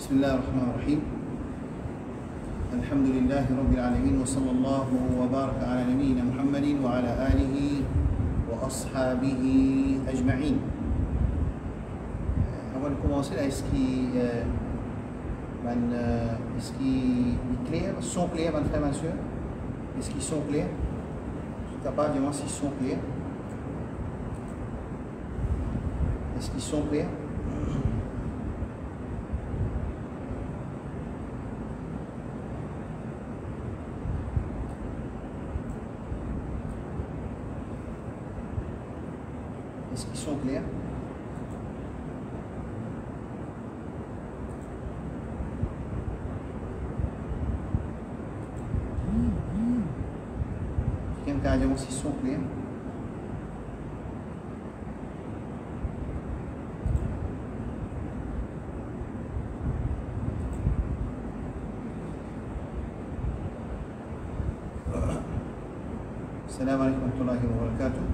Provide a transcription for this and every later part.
بسم الله الرحمن الرحيم. الحمد لله رب العالمين وصلى الله وبارك على نبينا محمد وعلى آله وأصحابه أجمعين. Avant de commencer, est-ce qu'il est clair, sont clairs, mes frères et mes sœurs? Est-ce qu'ils sont clairs? Je suis capable de voir s'ils sont clairs. Est-ce qu'ils sont clairs? Est-ce qu'ils sont clairs? Quelqu'un a dit s'ils sont clairs? Assalamu alaikum wa rahmatullahi wa barakatuh.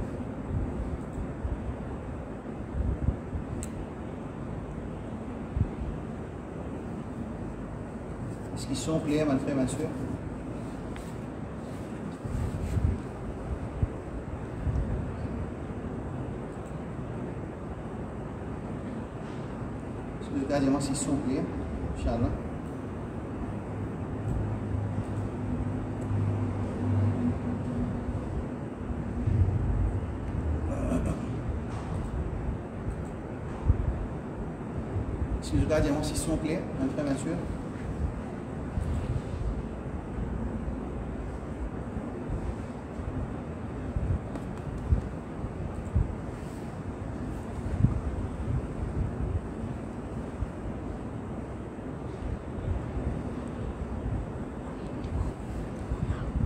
Est-ce qu'ils sont clairs, mes frères et mes sœurs? Est-ce que vous regardez s'ils sont clairs? Inch'Allah. Est-ce que vous regardez s'ils sont clairs, mes frères et mes sœurs?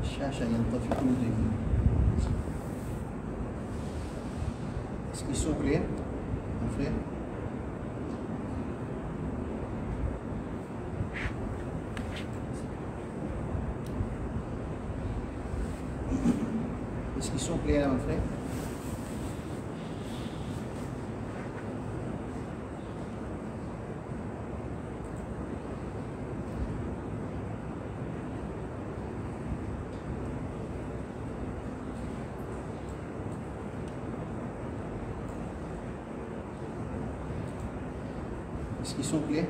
الشاشة ينطفئ كل جميل. Est-ce qu'ils sont clairs, mon frère? Est-ce qu'ils sont clairs, mon frère? Est-ce qu'ils sont clairs?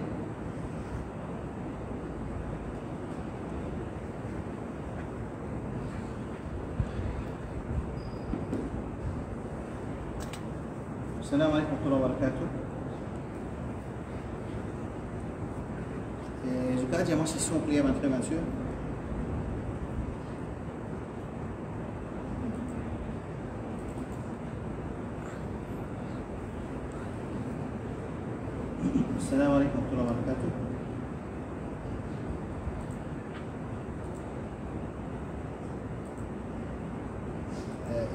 Assalamu alaikum wa rahmatullahi wa barakatuh. Je vais dire s'ils sont clairs, mes frères et mes sœurs. Assalamu alaikum wa rahmatullahi wa barakatuh.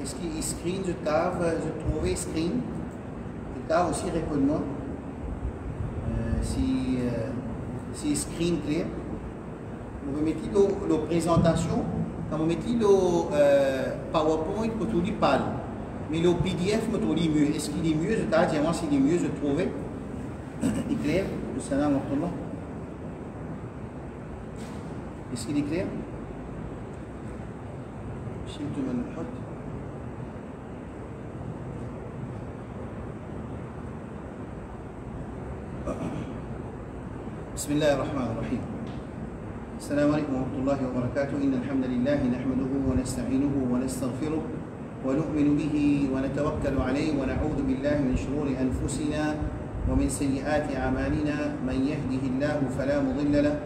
Est-ce qu'il screen, je trouvais screen. Je t'ave aussi réponds-moi. Si screen clair. Vous mettez la présentation, quand vous mettez le PowerPoint, vous trouvez pas. Mais le PDF, vous trouvez mieux. Est-ce qu'il est mieux? Je t'ave dit moi s'il est mieux, je trouvais. Il est clair? Salam wa rahmatullah. Est-ce qu'il est clair? شلت من الحط. بسم الله الرحمن الرحيم. السلام عليكم ورحمة الله وبركاته. إن الحمد لله نحمده ونستعينه ونستغفره ونؤمن به ونتوكل عليه ونعوذ بالله من شرور أنفسنا ومن سيئات أعمالنا. من يهده الله فلا مضل له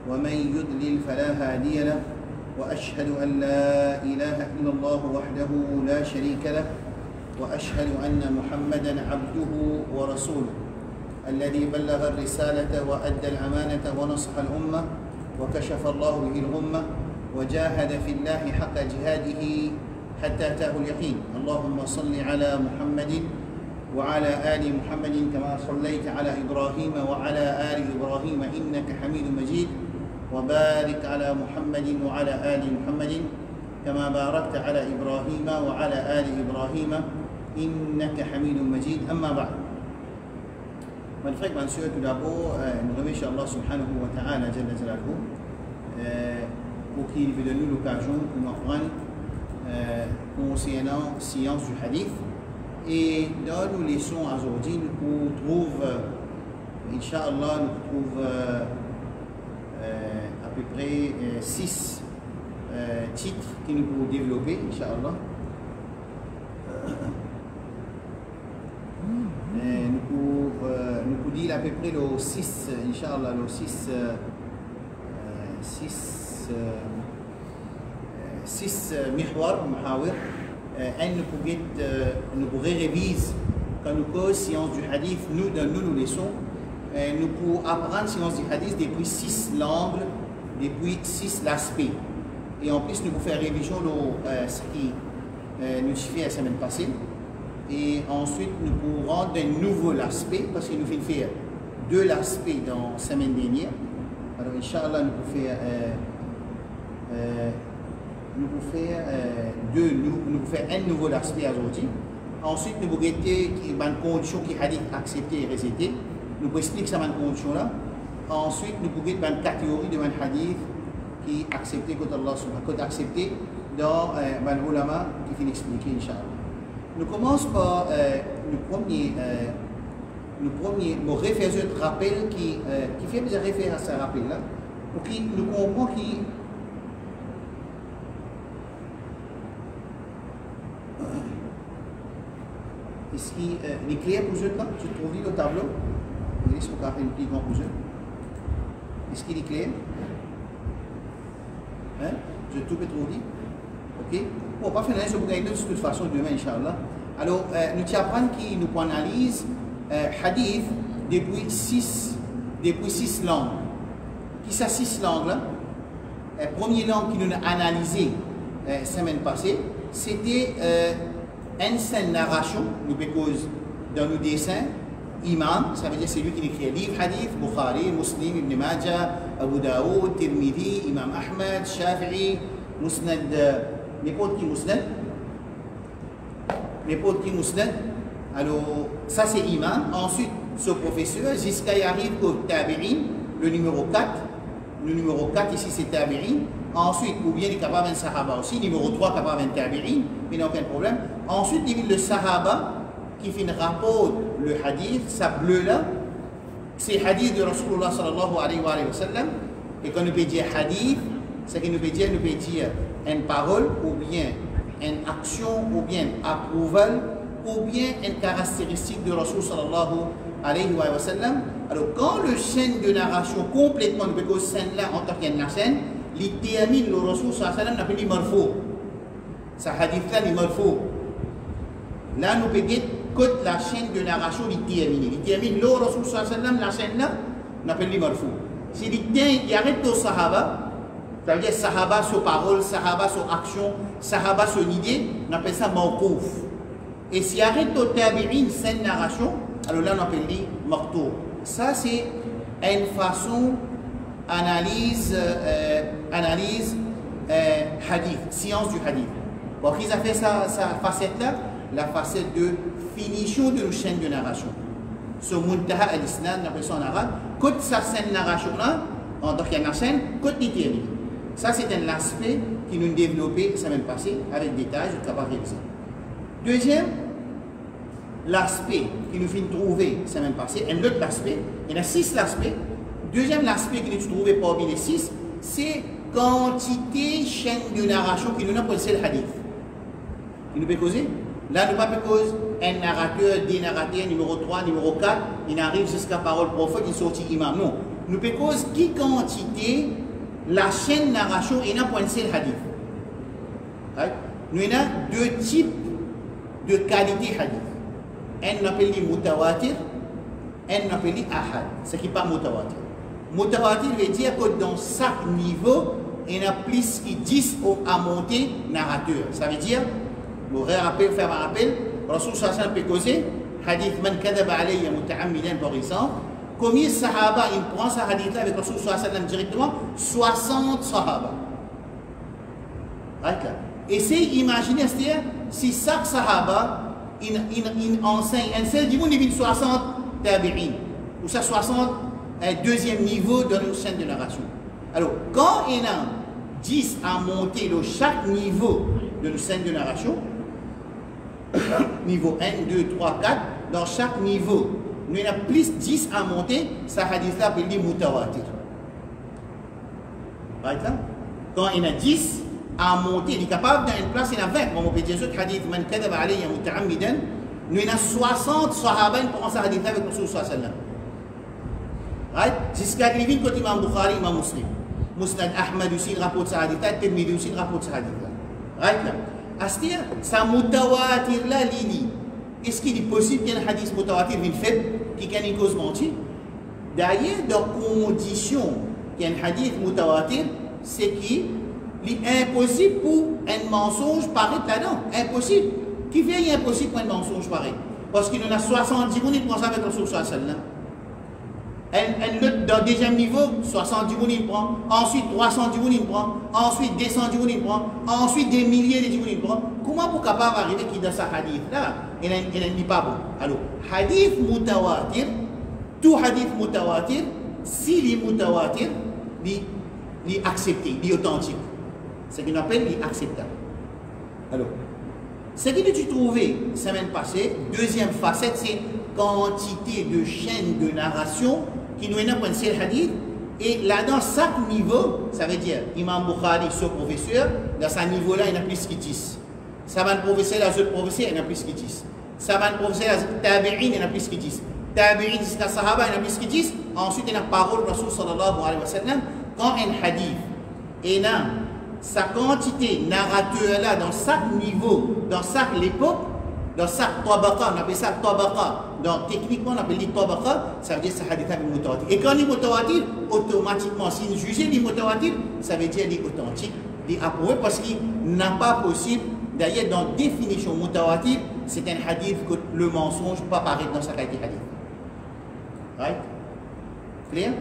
ومن يضلل فلا هادي له وأشهد أن لا إله إلا الله وحده لا شريك له وأشهد أن محمدا عبده ورسوله الذي بلغ الرسالة وأدى الأمانة ونصح الأمة وكشف الله به الغمة وجاهد في الله حق جهاده حتى أتاه اليقين. اللهم صل على محمد وعلى آل محمد كما صليت على إبراهيم وعلى آل إبراهيم إنك حميد مجيد وبارك على محمد وعلى آل محمد كما باركت على إبراهيم وعلى آل إبراهيم إنك حميد مجيد. أما بعد Mes frères, mes sœurs, tout d'abord, nous remercions Allah subhanahu wa ta'ala pour qu'il nous donne l'occasion pour nous apprendre concernant la science du hadith. Et dans nos leçons aujourd'hui, nous trouvons, Inch'Allah, nous trouvons à peu près 6 titres que nous pouvons développer, Inch'Allah. Nous pouvons dire à peu près le 6, Inch'Allah, le 6 mihwar, mahawir. Nous pourrons réviser quand nous cause science du hadith, nous dans nos leçons, nous pouvons apprendre science du hadith depuis 6 langues, depuis 6 aspects. Et en plus, nous pouvons faire révision de ce qui nous fait la semaine passée. Et ensuite, nous pouvons rendre un nouveau aspect, parce que nous venons faire 2 aspects dans la semaine dernière. Alors, Inch'Allah, nous pouvons faire un nouveau aspect aujourd'hui. Ensuite, nous pouvons regarder les conditions qui hadith accepté et rejeté. Nous pouvons expliquer ces conditions-là. Ensuite, nous pouvons regarder les catégories de hadith qui accepté contre Allah subhanahu wa ta'ala, accepté dans les ulama qui finissent expliquer, Inch'Allah. Nous commençons par le premier mot référence de rappel qui fait plusieurs références à ce rappel-là, pour qui nous comprenons qui est-ce qu'il est clair pour eux là? Tu trouves le tableau? Vous voyez ce qu'on appelle le petit grand pour eux. Est-ce qu'il est clair? Hein? Je tout peux trouver. Ok? Bon, pas faire je vous gagne de toute façon demain, Inch'Allah. Alors, nous apprenons qui nous analyse hadith depuis 6 langues. Qui sont 6 langues là? La première langue qui nous a analysé la semaine passée, c'était une seule narration, nous cause dans nos dessins, imam, ça veut dire c'est lui qui écrit le livre hadith, Bukhari, Muslim, Ibn Majah, Abu Daoud, Tirmidhi, Imam Ahmad, Shafi'i, Musnad, n'importe qui Musnad. Alors, ça c'est imam. Ensuite, ce professeur, jusqu'à y arrive au tabi'in, le numéro 4. Le numéro 4 ici c'est tabi'in. Ensuite, ou bien les capable de sahaba aussi. Numéro 3, capable de tabi'in, mais il n'y a aucun problème. Ensuite, il y a le sahaba qui fait un rapport, le hadith, ça bleu là. C'est le hadith de Rasulullah sallallahu alayhi wa sallam. Et quand nous peut dire hadith, c'est que nous peut dire une parole, ou bien une action, ou bien approval, ou bien une caractéristique de Rasul sallallahu alayhi wa sallam. Alors, quand le chaîne de narration complètement, parce que scène là, en tant qu'il y a une scène, il termine le Rasul sallallahu alayhi wa sallam, on appelle marfou. Ce hadith là, il est marfou. Là, nous pouvons dire que la chaîne de narration est terminée. Il termine le Rasul sallallahu alayhi wa sallam, la chaîne là, on appelle marfou. Si il arrête au sahaba, ça veut dire sahaba sur parole, sahaba sur action, sahaba sur idée, on appelle ça mawqouf. Et s'il arrête au tabi'in, scène narration, alors là on appelle lui maqtou'. Ça c'est une façon analyse hadith, science du hadith. Bon, ils ont fait sa facette là, la facette de finition de la chaîne de narration. Ce muntaha al-isnad, on appelle ça en arabe, côté sa scène narration là, en tant qu'il y a une scène, côté littéraire. Ça c'est un aspect qui nous développé la semaine passée avec des tâches de capable de réviser. Deuxième, l'aspect qui nous fait trouver la semaine passée, un autre aspect, il y a 6 aspects. Deuxième aspect qui nous trouvé parmi les 6, c'est quantité chaîne de narration qui nous a posé le hadith. Il nous peut causer. Là, nous ne pouvons pas causer un narrateur, des narrateurs, numéro 3, numéro 4, il arrive jusqu'à parole prophète, il sortit imam. Non. Nous pouvons causer qui quantité la chaîne de narration il a pointé le hadith. Right? Nous avons 2 types de qualité hadith. Un appelle mutawatir, un appelle ahad. Ce qui n'est pas mutawatir. Mutawatir veut dire que dans chaque niveau, il y a plus que 10 à monter narrateur. Ça veut dire, vous rappel, faire un rappel, Rasul sallallahu alayhi wa sallam peut causer, hadith man kadaba alayya muta'ammidan par exemple, combien de sahaba il prend ce hadith là avec Rasul sallallahu alayhi wa sallam directement? 60 sahaba. Right là. Essayez d'imaginer, c'est-à-dire, si chaque sahaba, il enseigne, un seul du monde, il vient 60 tabi'in. ou ça 60, un deuxième niveau dans une chaîne de narration. Alors, quand il y a 10 à monter dans chaque niveau de une chaîne de narration, niveau 1, 2, 3, 4, dans chaque niveau, nous avons plus 10 à monter, ça hadith là appelé mutawatir. Right là? Quand il y a 10 à monter, il est capable dans une place, il y a 20. Comme on peut dire, ce hadith, man kadaba alayya muta'ammidan, nous avons 60 sahaba qui pensent à hadith avec Rasul sallallahu alayhi wa sallam. Right? C'est ce qui arrive quand Imam Bukhari, Imam Muslim. Musnad Ahmad aussi rapporte ce hadith là, Tirmidhi aussi rapporte ce hadith là. Right là? C'est-à-dire, ça mutawatir là, l'idée. Est-ce qu'il est possible qu'il y ait un hadith mutawatir vite fait, qui a une cause mentir? D'ailleurs, dans condition qu'il y ait un hadith mutawatir, c'est qu'il est impossible pour un mensonge paraître là-dedans. Impossible. Qui fait impossible pour un mensonge pareil? Parce qu'il y en a 70 personnes qui pensent avec Rasul sallallahu alayhi wa sallam. Dans le deuxième niveau, 70 personnes il prend, ensuite 310 personnes il prend, ensuite 210 personnes il prend, ensuite des milliers de personnes il prend. Comment pour capable arriver qui dans ce hadith là, il n'est pas bon. Alors, hadith mutawatir, tout hadith mutawatir, s'il est mutawatir, il est accepté, il est authentique. C'est ce qu'on appelle l'acceptable. Alors, ce que tu trouvais la semaine passée, deuxième facette, c'est quantité de chaînes de narration qui nous est dans le hadith. Et là, dans chaque niveau, ça veut dire, Imam Bukhari, ce professeur, dans ce niveau-là, il y en a plus qui 10. Ça va le professeur, là, ce professeur, il y en a plus qui 10. Ça va le professeur, Tabi'in, il y en a plus qui 10. Tabi'in, jusqu'à Sahaba, il y en a plus qui 10. Ensuite, il y a la parole de Rasul sallallahu alayhi wa sallam. Quand un hadith, il y a sa quantité narrateur-là, dans chaque niveau, dans chaque époque, dans chaque tabaqa, on appelle ça tabaqa. Donc, techniquement, on appelle les tabaqa, ça veut dire que c'est hadith avec mutawatir. Et quand il est mutawatir, automatiquement, si nous jugeons les mutawatir, ça veut dire qu'il est authentique, il est approuvé, parce qu'il n'a pas possible. D'ailleurs, dans la définition mutawatir, c'est un hadith que le mensonge ne peut pas apparaître dans sa qualité hadith. Right? Clair?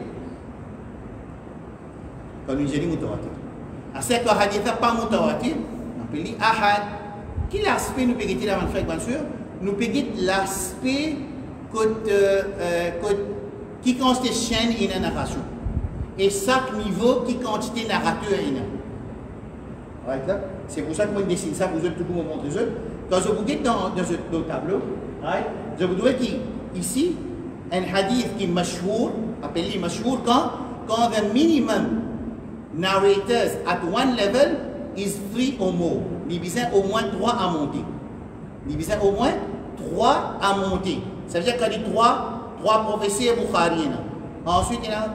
Quand nous disons mutawatir. C'est qu'un hadith n'est pas mutawatir, on appelle les ahad. Quel aspect nous peut-être avant de faire, bien sûr? Nous peut-être l'aspect qui constitue chaîne et une narration. Et chaque niveau qui quantité narrateur et une. Right, c'est pour ça que moi je dessine ça, vous êtes tout le monde montrer ça. Quand je vous dis dans le tableau, right, je vous dirais qu'ici, un hadith qui est mashhour, appelé mashhour, quand the minimum narrators at one level is 3 or more. Il y a au moins 3 à monter. Il y a au moins 3 à monter. Ça veut dire qu'il y a 3 professeurs Bukhari. Ensuite, il y a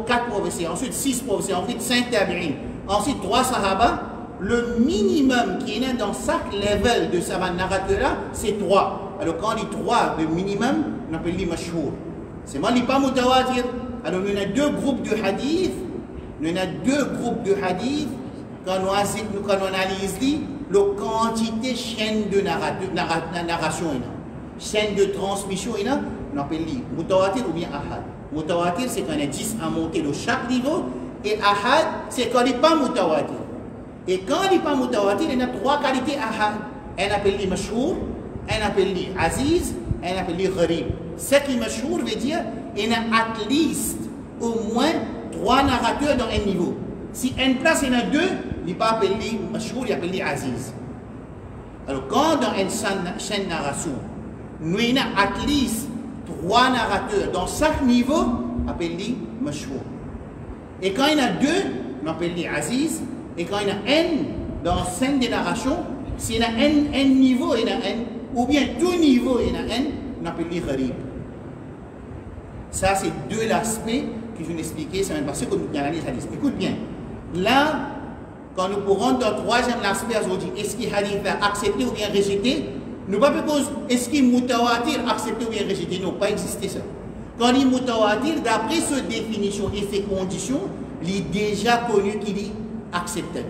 4 professeurs. Ensuite, 6 professeurs. Ensuite, 5 tabi'in. Ensuite, 3 sahaba. Le minimum qui est dans chaque level de ce narrateur-là, c'est 3. Alors, quand on dit 3, le minimum, on appelle les mashhour. C'est moi, il n'est pas mutawatir. Alors, il y a 2 groupes de hadith. Il y a 2 groupes de hadith. Quand on analyse la quantité de chaîne de narration, chaîne de transmission, on appelle les mutawatir ou bien ahad. Mutawatir, c'est quand il y a 10 à monter de chaque niveau. Et ahad, c'est quand il n'est pas mutawatir. Et quand il n'est pas mutawatir, il y a 3 qualités ahad. On appelle les mashhour, on appelle les aziz, on appelle les gharib. Ce qui est mashhour veut dire qu'il y a at least au moins 3 narrateurs dans un niveau. Si une place, il y en a 2, il n'est pas appelé mashhour, il est appelé aziz. Alors, quand dans une chaîne de narration, nous avons at least 3 narrateurs dans chaque niveau, appelé mashhour. Et quand il y en a 2, on appelle les aziz. Et quand il y en a un dans 5 de narration, s'il y en a un niveau, il y en a un, ou bien tout niveau, il y en a un, on appelle les gharib. Ça, c'est 2 aspects que je vais vous expliquer, ça va passer comme une analyse hadith. Écoute bien. Là, quand nous pourrons dans le 3e aspect aujourd'hui, est-ce qu'il hadith est accepté ou bien rejeté? Nous pas cause est-ce qu'il mutawatir accepté ou bien rejeté? Non, pas existé ça. Quand il mutawatir, d'après cette définition et ses conditions, il est déjà connu qu'il est accepté.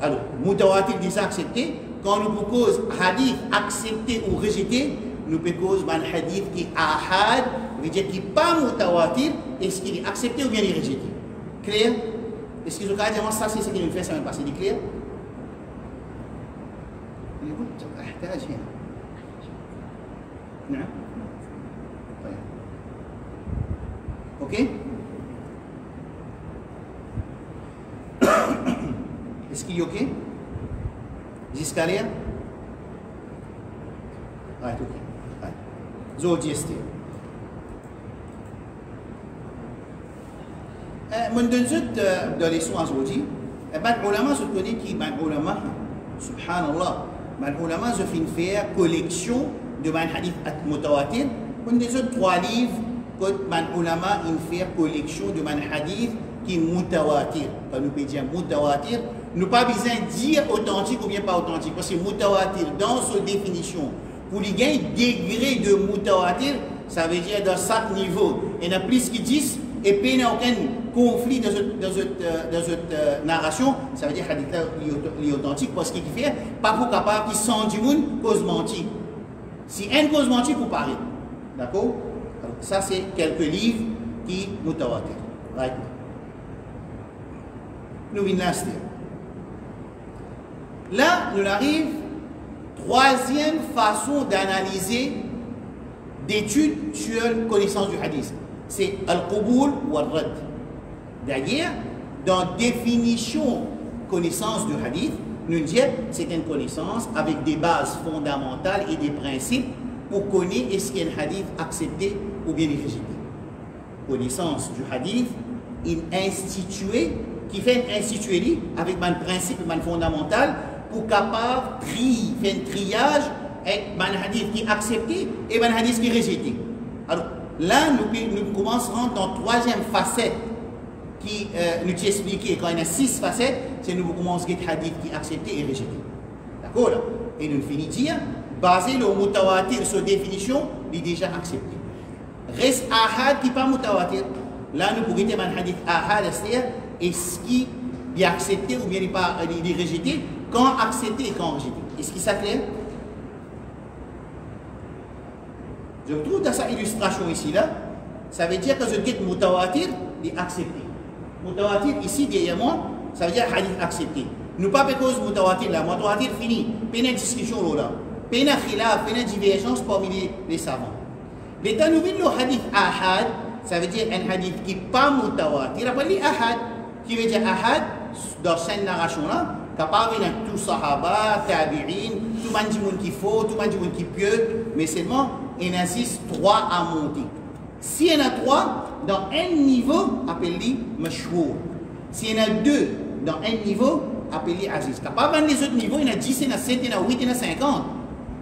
Alors, mutawatir déjà accepté. Quand nous proposons hadith accepté ou rejeté, nous proposons un hadith qui est ahad, veut dire qui n'est pas mutawatir, est-ce qu'il est accepté ou bien il est rejeté? Clair? Est-ce que je peux dire ça, c'est ce qu'il nous fait, ça va passer, c'est clair? نعم طيب Ok? Est-ce qu'il est ok? Jusqu'à l'air? Right, ok. Right. Zodieste. Mon deuxième de leçon à Zodi, ben ulama se connaît qui ben ulama, subhanallah, ben ulama se fait faire collection de ben hadith mutawatir. Mon deuxième 3 livres que ben ulama fait collection de ben hadith qui mutawatir. Quand nous peut dire mutawatir, nous pas besoin de dire authentique ou bien pas authentique, parce que mutawatir dans sa définition, pour les gagner degré de mutawatir, ça veut dire dans chaque niveau, il y en a plus qui disent et puis il n'y a aucun conflit dans cette narration, ça veut dire hadith là est authentique parce qu'il fait pas pour capable qui sent du monde cause mentir. Si un cause mentir pour parler, d'accord? Ça c'est quelques livres qui mutawatir. Right. Nous venons là, nous arrive troisième façon d'analyser d'études sur la connaissance du hadith. C'est al-Quboul ou al-Rad. D'ailleurs, dans définition connaissance du hadith, nous disons c'est une connaissance avec des bases fondamentales et des principes pour connaître est-ce qu'il y a un hadith accepté ou bien rejeté. Connaissance du hadith, une instituée qui fait un institué avec un principe et un fondamental pour capable faire un triage avec un hadith qui est accepté et un hadith qui est rejeté. Alors, là, nous commencerons dans la troisième facette qui nous expliqué. Quand il y a 6 facettes, c'est nous commençons avec hadith qui est accepté et rejeté. D'accord? Et nous finissons de dire, basé le mutawatir sur définition, il est déjà accepté. Reste ahad qui n'est pas mutawatir. Là, nous pourrions dire un hadith ahad, c'est-à-dire est-ce qu'il est accepté ou bien il est rejeté, quand accepté et quand rejeté. Est-ce qu'il s'acclare? Je trouve dans sa illustration ici, là, ça veut dire que je dis que mutawatir est accepté. Mutawatir ici derrière moi, ça veut dire hadith accepté. Nous pas cause mutawatir là, mutawatir fini. Peine discussion là, peine khilaf, peine divergence parmi les savants. L'état nous le hadith ahad, ça veut dire un hadith qui n'est pas mutawatir. Après les ahad, qui veut dire ahad dans cette narration là, capable de tout sahaba, tabi'in, tout le monde qui faut, tout le monde qui pieux, mais seulement il y en a 3 à monter. S'il y en a 3, dans un niveau, appelé mashhour. S'il y en a 2, dans un niveau, appelé aziz. Capable dans les autres niveaux, il y en a 10, il y en a 7, il y en a 8, il y en a 50.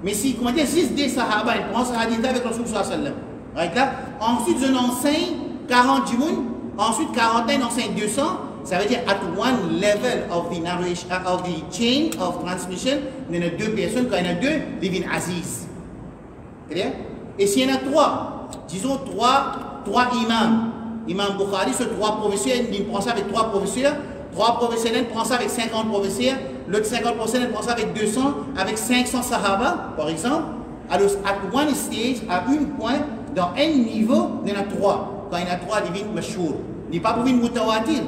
Mais si, comment dire, 6 des sahaba, ils prennent ce hadith avec le Rasul sallallahu alayhi wa sallam. Right là? Ensuite, je n'enseigne 40 du monde, ensuite 41 enseigne 200. Ça veut dire at one level of the narration, of the chain of transmission, il y en a 2 personnes, quand il y en a 2, ils deviennent aziz. Clair? Et s'il y en a 3, disons 3 imams. Imam Bukhari, ce 3 professeurs, il prend ça avec 3 professeurs. 3 professeurs, il prend ça avec 50 professeurs. L'autre 50 professeurs, il prend ça avec 200, avec 500 sahaba, par exemple. Alors, at one stage, à un point, dans un niveau, il y en a 3. Quand il y en a 3, il devient mashhour. Il n'est pas pour une mutawatir.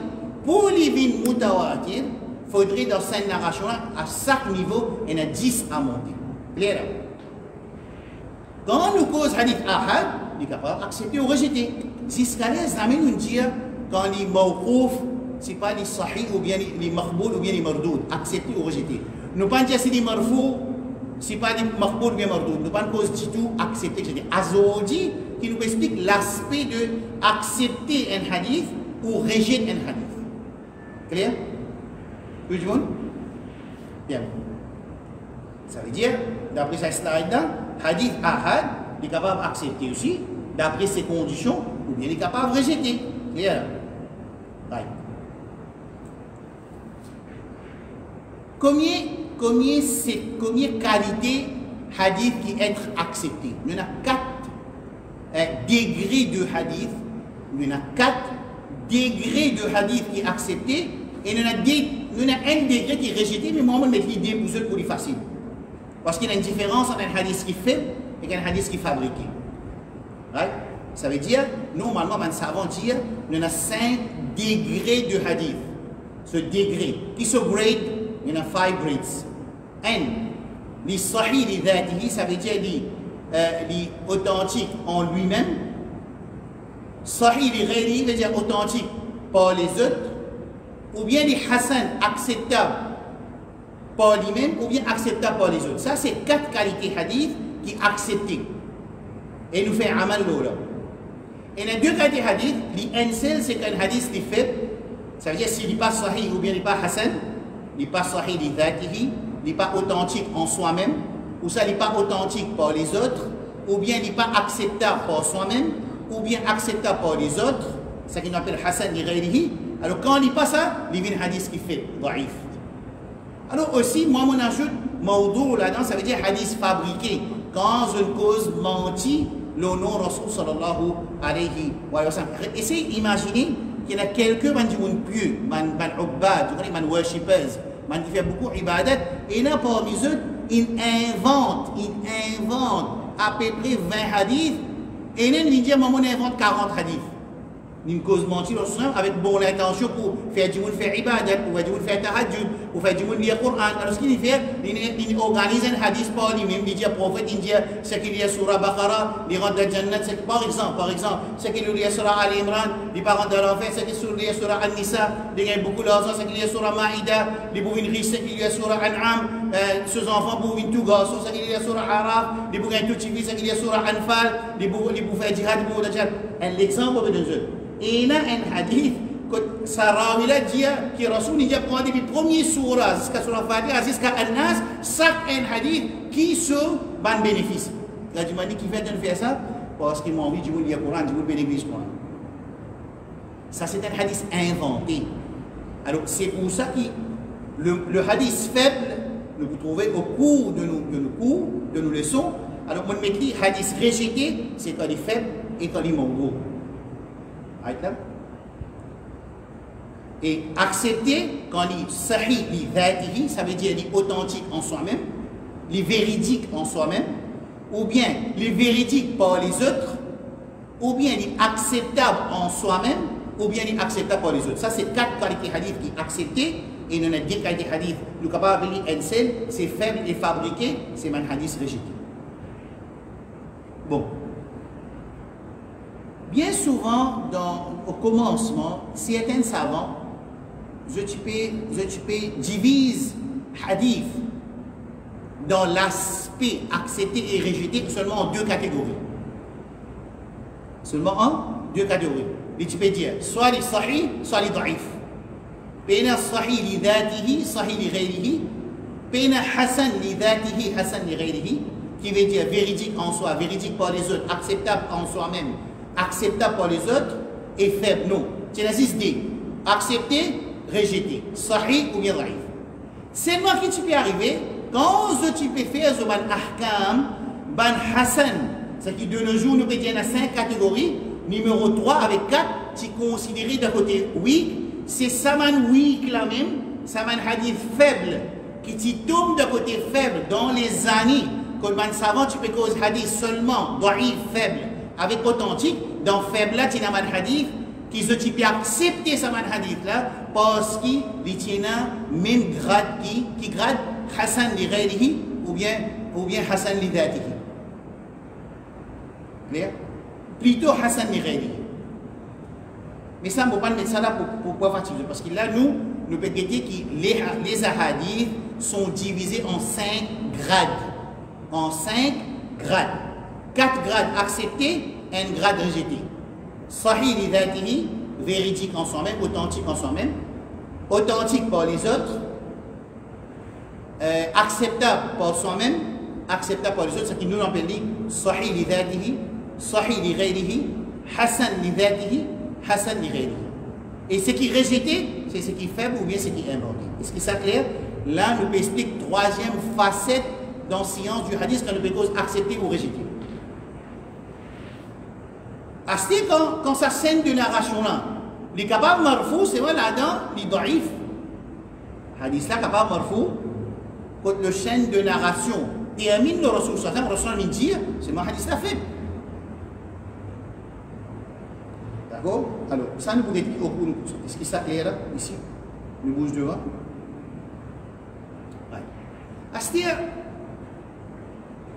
Pour les vignes mutawatir, il faudrait dans cette narration-là, à chaque niveau, il y en a 10 à monter. Clair? Quand nous cause hadith ahad, il est capable d'accepter ou rejeter. Jusqu'à là, ça amène nous dire quand les mawqouf, ce n'est pas les sahih ou bien les maqboul ou bien les mardoud, accepter ou rejeter. Nous ne pas dire c'est les marfou, ce n'est pas les maqboul ou bien mardoud. Nous ne pas cause du tout accepter. C'est-à-dire, Azodi qui nous explique l'aspect de accepter un hadith ou rejeter un hadith. Clair? Tout le monde? Bien. Ça veut dire, d'après cette slide-là, hadith ahad, il est capable d'accepter aussi, d'après ses conditions, ou bien il est capable de rejeter. Clair? Right. Combien qualités hadith qui est accepté? Il y en a 4 degrés de hadith. Il y en a 4 degrés de hadith qui est accepté. Et il y en a un degré qui est rejeté, mais moi, je vais mettre l'idée pour les facile. Parce qu'il y a une différence entre un hadith qui est fait et un hadith qui est fabriqué. Right? Ça veut dire, normalement, les savants disent qu'il y en a 5 degrés de hadith. Ce degré, qui se grade, il y en a 5 grades. Les sahih, les dhatihi, ça veut dire les authentiques en lui-même. Sahih li ghayri veut dire authentique par les autres, ou bien les Hassan acceptables par lui-même, ou bien acceptables par les autres. Ça, c'est 4 qualités hadith qui sont acceptées. Et nous fait amal là. Et les 2 qualités hadith, l'ensel, c'est qu'un hadith est faible. Ça veut dire s'il n'est pas sahih ou bien il n'est pas Hassan, il n'est pas sahih li dhatihi, il n'est pas authentique en soi-même, ou ça n'est pas authentique par les autres, ou bien il n'est pas acceptable par soi-même, ou bien acceptable par les autres, ça qu'on appelle Hassan li ghayrihi. Alors quand on dit pas ça, il y a un hadith qui fait daif. Alors aussi, moi mon ajoute mawdou là-dedans, ça veut dire hadith fabriqué. Quand une cause mentit, le nom Rasul sallallahu alayhi wa sallam. Essayez d'imaginer qu'il y a quelqu'un qui est pieux, qui ubbad, qui worshippers, qui fait beaucoup ibadat, et là parmi eux, il invente à peu près 20 hadiths, et là il dit, maman invente 40 hadiths. Une cause mentir avec bonne intention pour faire du monde faire ibadat, pour faire du monde faire tahajjud, pour faire du monde lire Coran. Alors ce qu'il fait, il organise un hadith par lui-même, il dit au prophète, il dit ce qu'il y a sur Baqara, il rentre dans le Jannat, par exemple, ce qu'il y a sur Al-Imran, il part dans l'enfer, ce qu'il y a sur An-Nisa, il y a beaucoup d'argent, ce qu'il y a sur Maïda, il y a une riche, ce qu'il y a sur An'am, ses enfants pour une tout garçon, ce qu'il y a sur Araf, il y a un tout petit fils, ce qu'il y a sur Anfal, il y a faire jihad pour le jihad. L'exemple de eux. Et là, un hadith, que Sarawila dit que Rasoul dit pour les premiers surahs, jusqu'à Surah Fatiha, jusqu'à An-Nas, chaque un hadith qui se ban bénéfice. La Jumani qui fait de faire ça, parce qu'ils m'ont envie de lire le Coran, de bénéfice. Ça, c'est un hadith inventé. Alors, c'est pour ça que le hadith faible, vous trouvez au cours de nos cours, de nos leçons. Alors, on m'écrit hadith rejeté, c'est quand il est faible et quand il est mongol. Et accepter, quand il est sahih li dhatihi, ça veut dire il est authentique en soi-même, il est véridique en soi-même, ou bien il est véridique par les autres, ou bien il est acceptable en soi-même, ou bien il est acceptable par les autres. Ça, c'est 4 qualités hadith qui sont acceptées, et nous avons 10 qualités hadith. Nous sommes capables de dire c'est faible et fabriqué, c'est un hadith rejeté. Bon. Bien souvent, au commencement, certains savants, je divise hadith dans l'aspect accepté et rejeté seulement en 2 catégories. Seulement en 2 catégories. Tu peux dire soit les sahih, soit les daif. Pena sahih li dhatihi, sahih li ghayrihi. Pena hasan li dhatihi, hasan li ghayrihi. Qui veut dire véridique en soi, véridique par les autres, acceptable en soi-même, acceptable par les autres et faible. Non. C'est la 6D. Accepter, rejeter. Sahih ou bien daif. C'est moi qui tu peux arriver quand tu peux faire ce ban ahkam, ban hasan. C'est qui de nos jours nous pétons à 5 catégories. Numéro 3 avec 4, tu considères d'un côté weak. C'est saman weak là même, saman hadith faible, qui tu tombes d'un côté faible dans les années. Comme ban savant, tu peux causer hadith seulement daif faible. Avec authentique, dans faible là, tu as un hadith qui se type accepter ce hadith là parce qu'il tient même grade qui grade Hassan li ghayrihi ou bien Hassan li dhatihi. Clair? Plutôt Hassan li ghayrihi. Mais ça, on ne peut pas mettre ça là pour pouvoir fatiguer parce que là, nous pouvons dire que les hadiths sont divisés en 5 grades. En 5 grades. 4 grades acceptés, 1 grade rejeté. Sahih li dhatihi, véridique en soi-même, authentique en soi-même, authentique par les autres, acceptable par soi-même, acceptable par les autres, ce qui nous appelle Sahih li dhatihi, Sahih li ghayrihi, Hassan li dhatihi, Hassan li ghayrihi. Et ce qui est rejeté, c'est ce qui est faible ou bien ce qui est inventé. Est-ce que ça clair? Là, nous expliquons 3e facette dans la science du hadith quand nous pouvons accepter ou rejeter. C'est quand ça scène de narration là, les capables marfou, c'est vrai là-dedans, les daif. Hadith là, capable marfou, quand le chaîne de narration termine le Rasul sallam, le Rasul dire, c'est moi hadith là fait. D'accord? Alors, ça nous pourrait dire au cours. Est-ce que ça clair là, ici? Nous bouge devant. C'est-à-dire,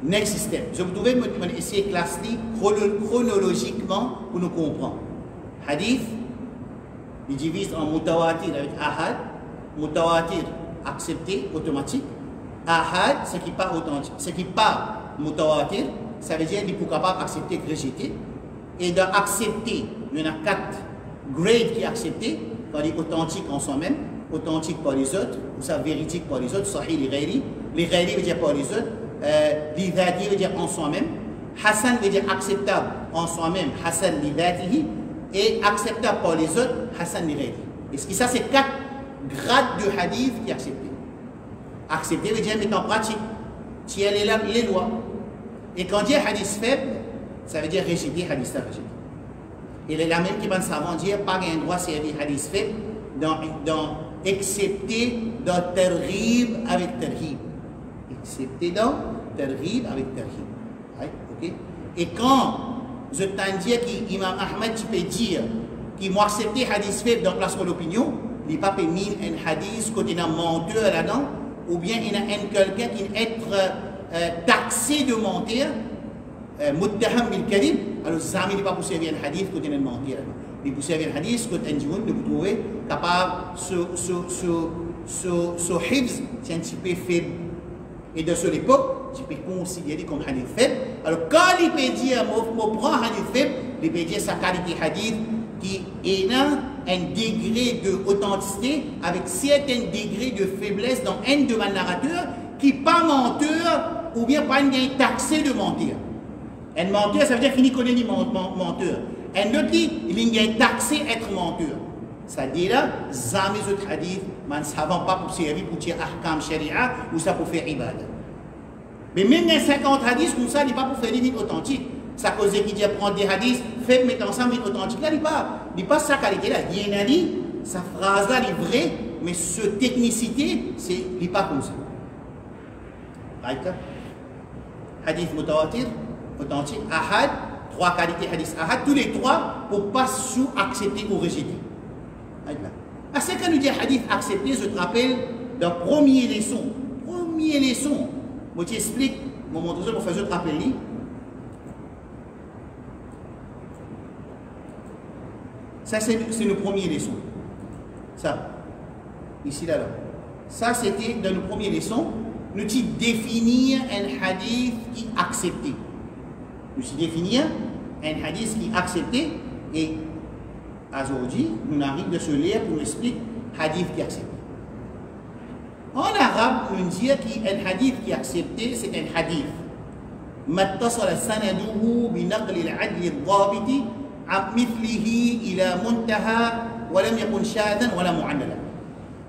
next system. Je voudrais essayer de classer chronologiquement pour nous comprendre. Hadith, il divise en mutawatir avec ahad. Mutawatir, accepté, automatique. Ahad, ce qui n'est pas authentique, ce qui n'est pas mutawatir, ça veut dire qu'il est capable d'accepter et rejeter. Et d'accepter, il y en a 4 grades qui sont acceptés, quand il est authentique en soi-même, authentique par les autres, ou ça véridique par les autres, sahih li ghairi. Li ghairi veut dire par les autres, li dhati veut dire en soi-même, hasan veut dire acceptable en soi-même, hasan li dhatihi, et acceptable par les autres, hasan li ghairi. Et ce qui ça, c'est 4 grades de hadith qui sont acceptés. Accepter veut dire mettre en pratique, tirer les lois. Et quand on dit hadith faible, ça veut dire rejeter hadith à rejeter. Et la même qui va savant dire pas un droit servir hadith faible excepté dans targhib avec tarhib. Excepté dans targhib avec tarhib. Right? Okay? Et quand je t'en dis qu'Imam Ahmed tu peux dire qu'il m'a accepté hadith faible dans place de l'opinion, il n'a pas permis un hadith côté d'un menteur là-dedans, ou bien il y a quelqu'un qui est taxé de mentir, muttaham bil kadhib, alors ça n'est pas pour servir un hadith côté d'un mentir. Mais pour servir un hadith côté un djihun, vous trouvez capable ce hibs, c'est un petit peu faible. Et de cette époque, tu peux considérer comme hadith faible. Alors quand il peut dire, moi prends hadith faible, il peut dire sa qualité hadith qui est un degré d'authenticité avec certains degrés de faiblesse dans un de ma narrateur qui n'est pas menteur ou bien pas un taxé de mentir. Un menteur, ça veut dire qu'il ne connaît ni menteur. Un autre, il est taxé être menteur. C'est-à-dire là, jamais autres hadith, man ne savent pas pour servir pour tirer ahkam sharia ou ça pour faire ibad. Mais même dans 50 hadiths comme ça, il n'est pas pour faire des vides authentiques. Ça cause qu'il dit prendre des hadiths, fait mettre ensemble des authentiques. Là, il n'est pas sa qualité là. Il y a sa phrase là, elle est vraie, mais cette technicité, il n'est pas comme ça. Right? Hadith mutawatir, authentique, ahad, 3 qualités hadith ahad, tous les 3 pour pas sous-accepter ou rejeter. À ce qu'on nous dit hadith accepté, je te rappelle la première leçon. Première leçon. Moi, je t'explique, mon montre pour faire je te rappelle. Ça, c'est nos premières leçons. Ça, ici, là. Ça, c'était dans nos premières leçons. Nous avons définir un hadith qui est accepté. Nous avons définir un hadith qui est accepté et aujourd'hui, nous arrivons de se lire pour nous expliquer hadith qui est accepté. En arabe, nous disons qu'un hadith qui est accepté, c'est un hadith. متصل سنده بنقل العدل الضابط عن مثله إلى منتهى ولم يكن شاذا ولا معللا.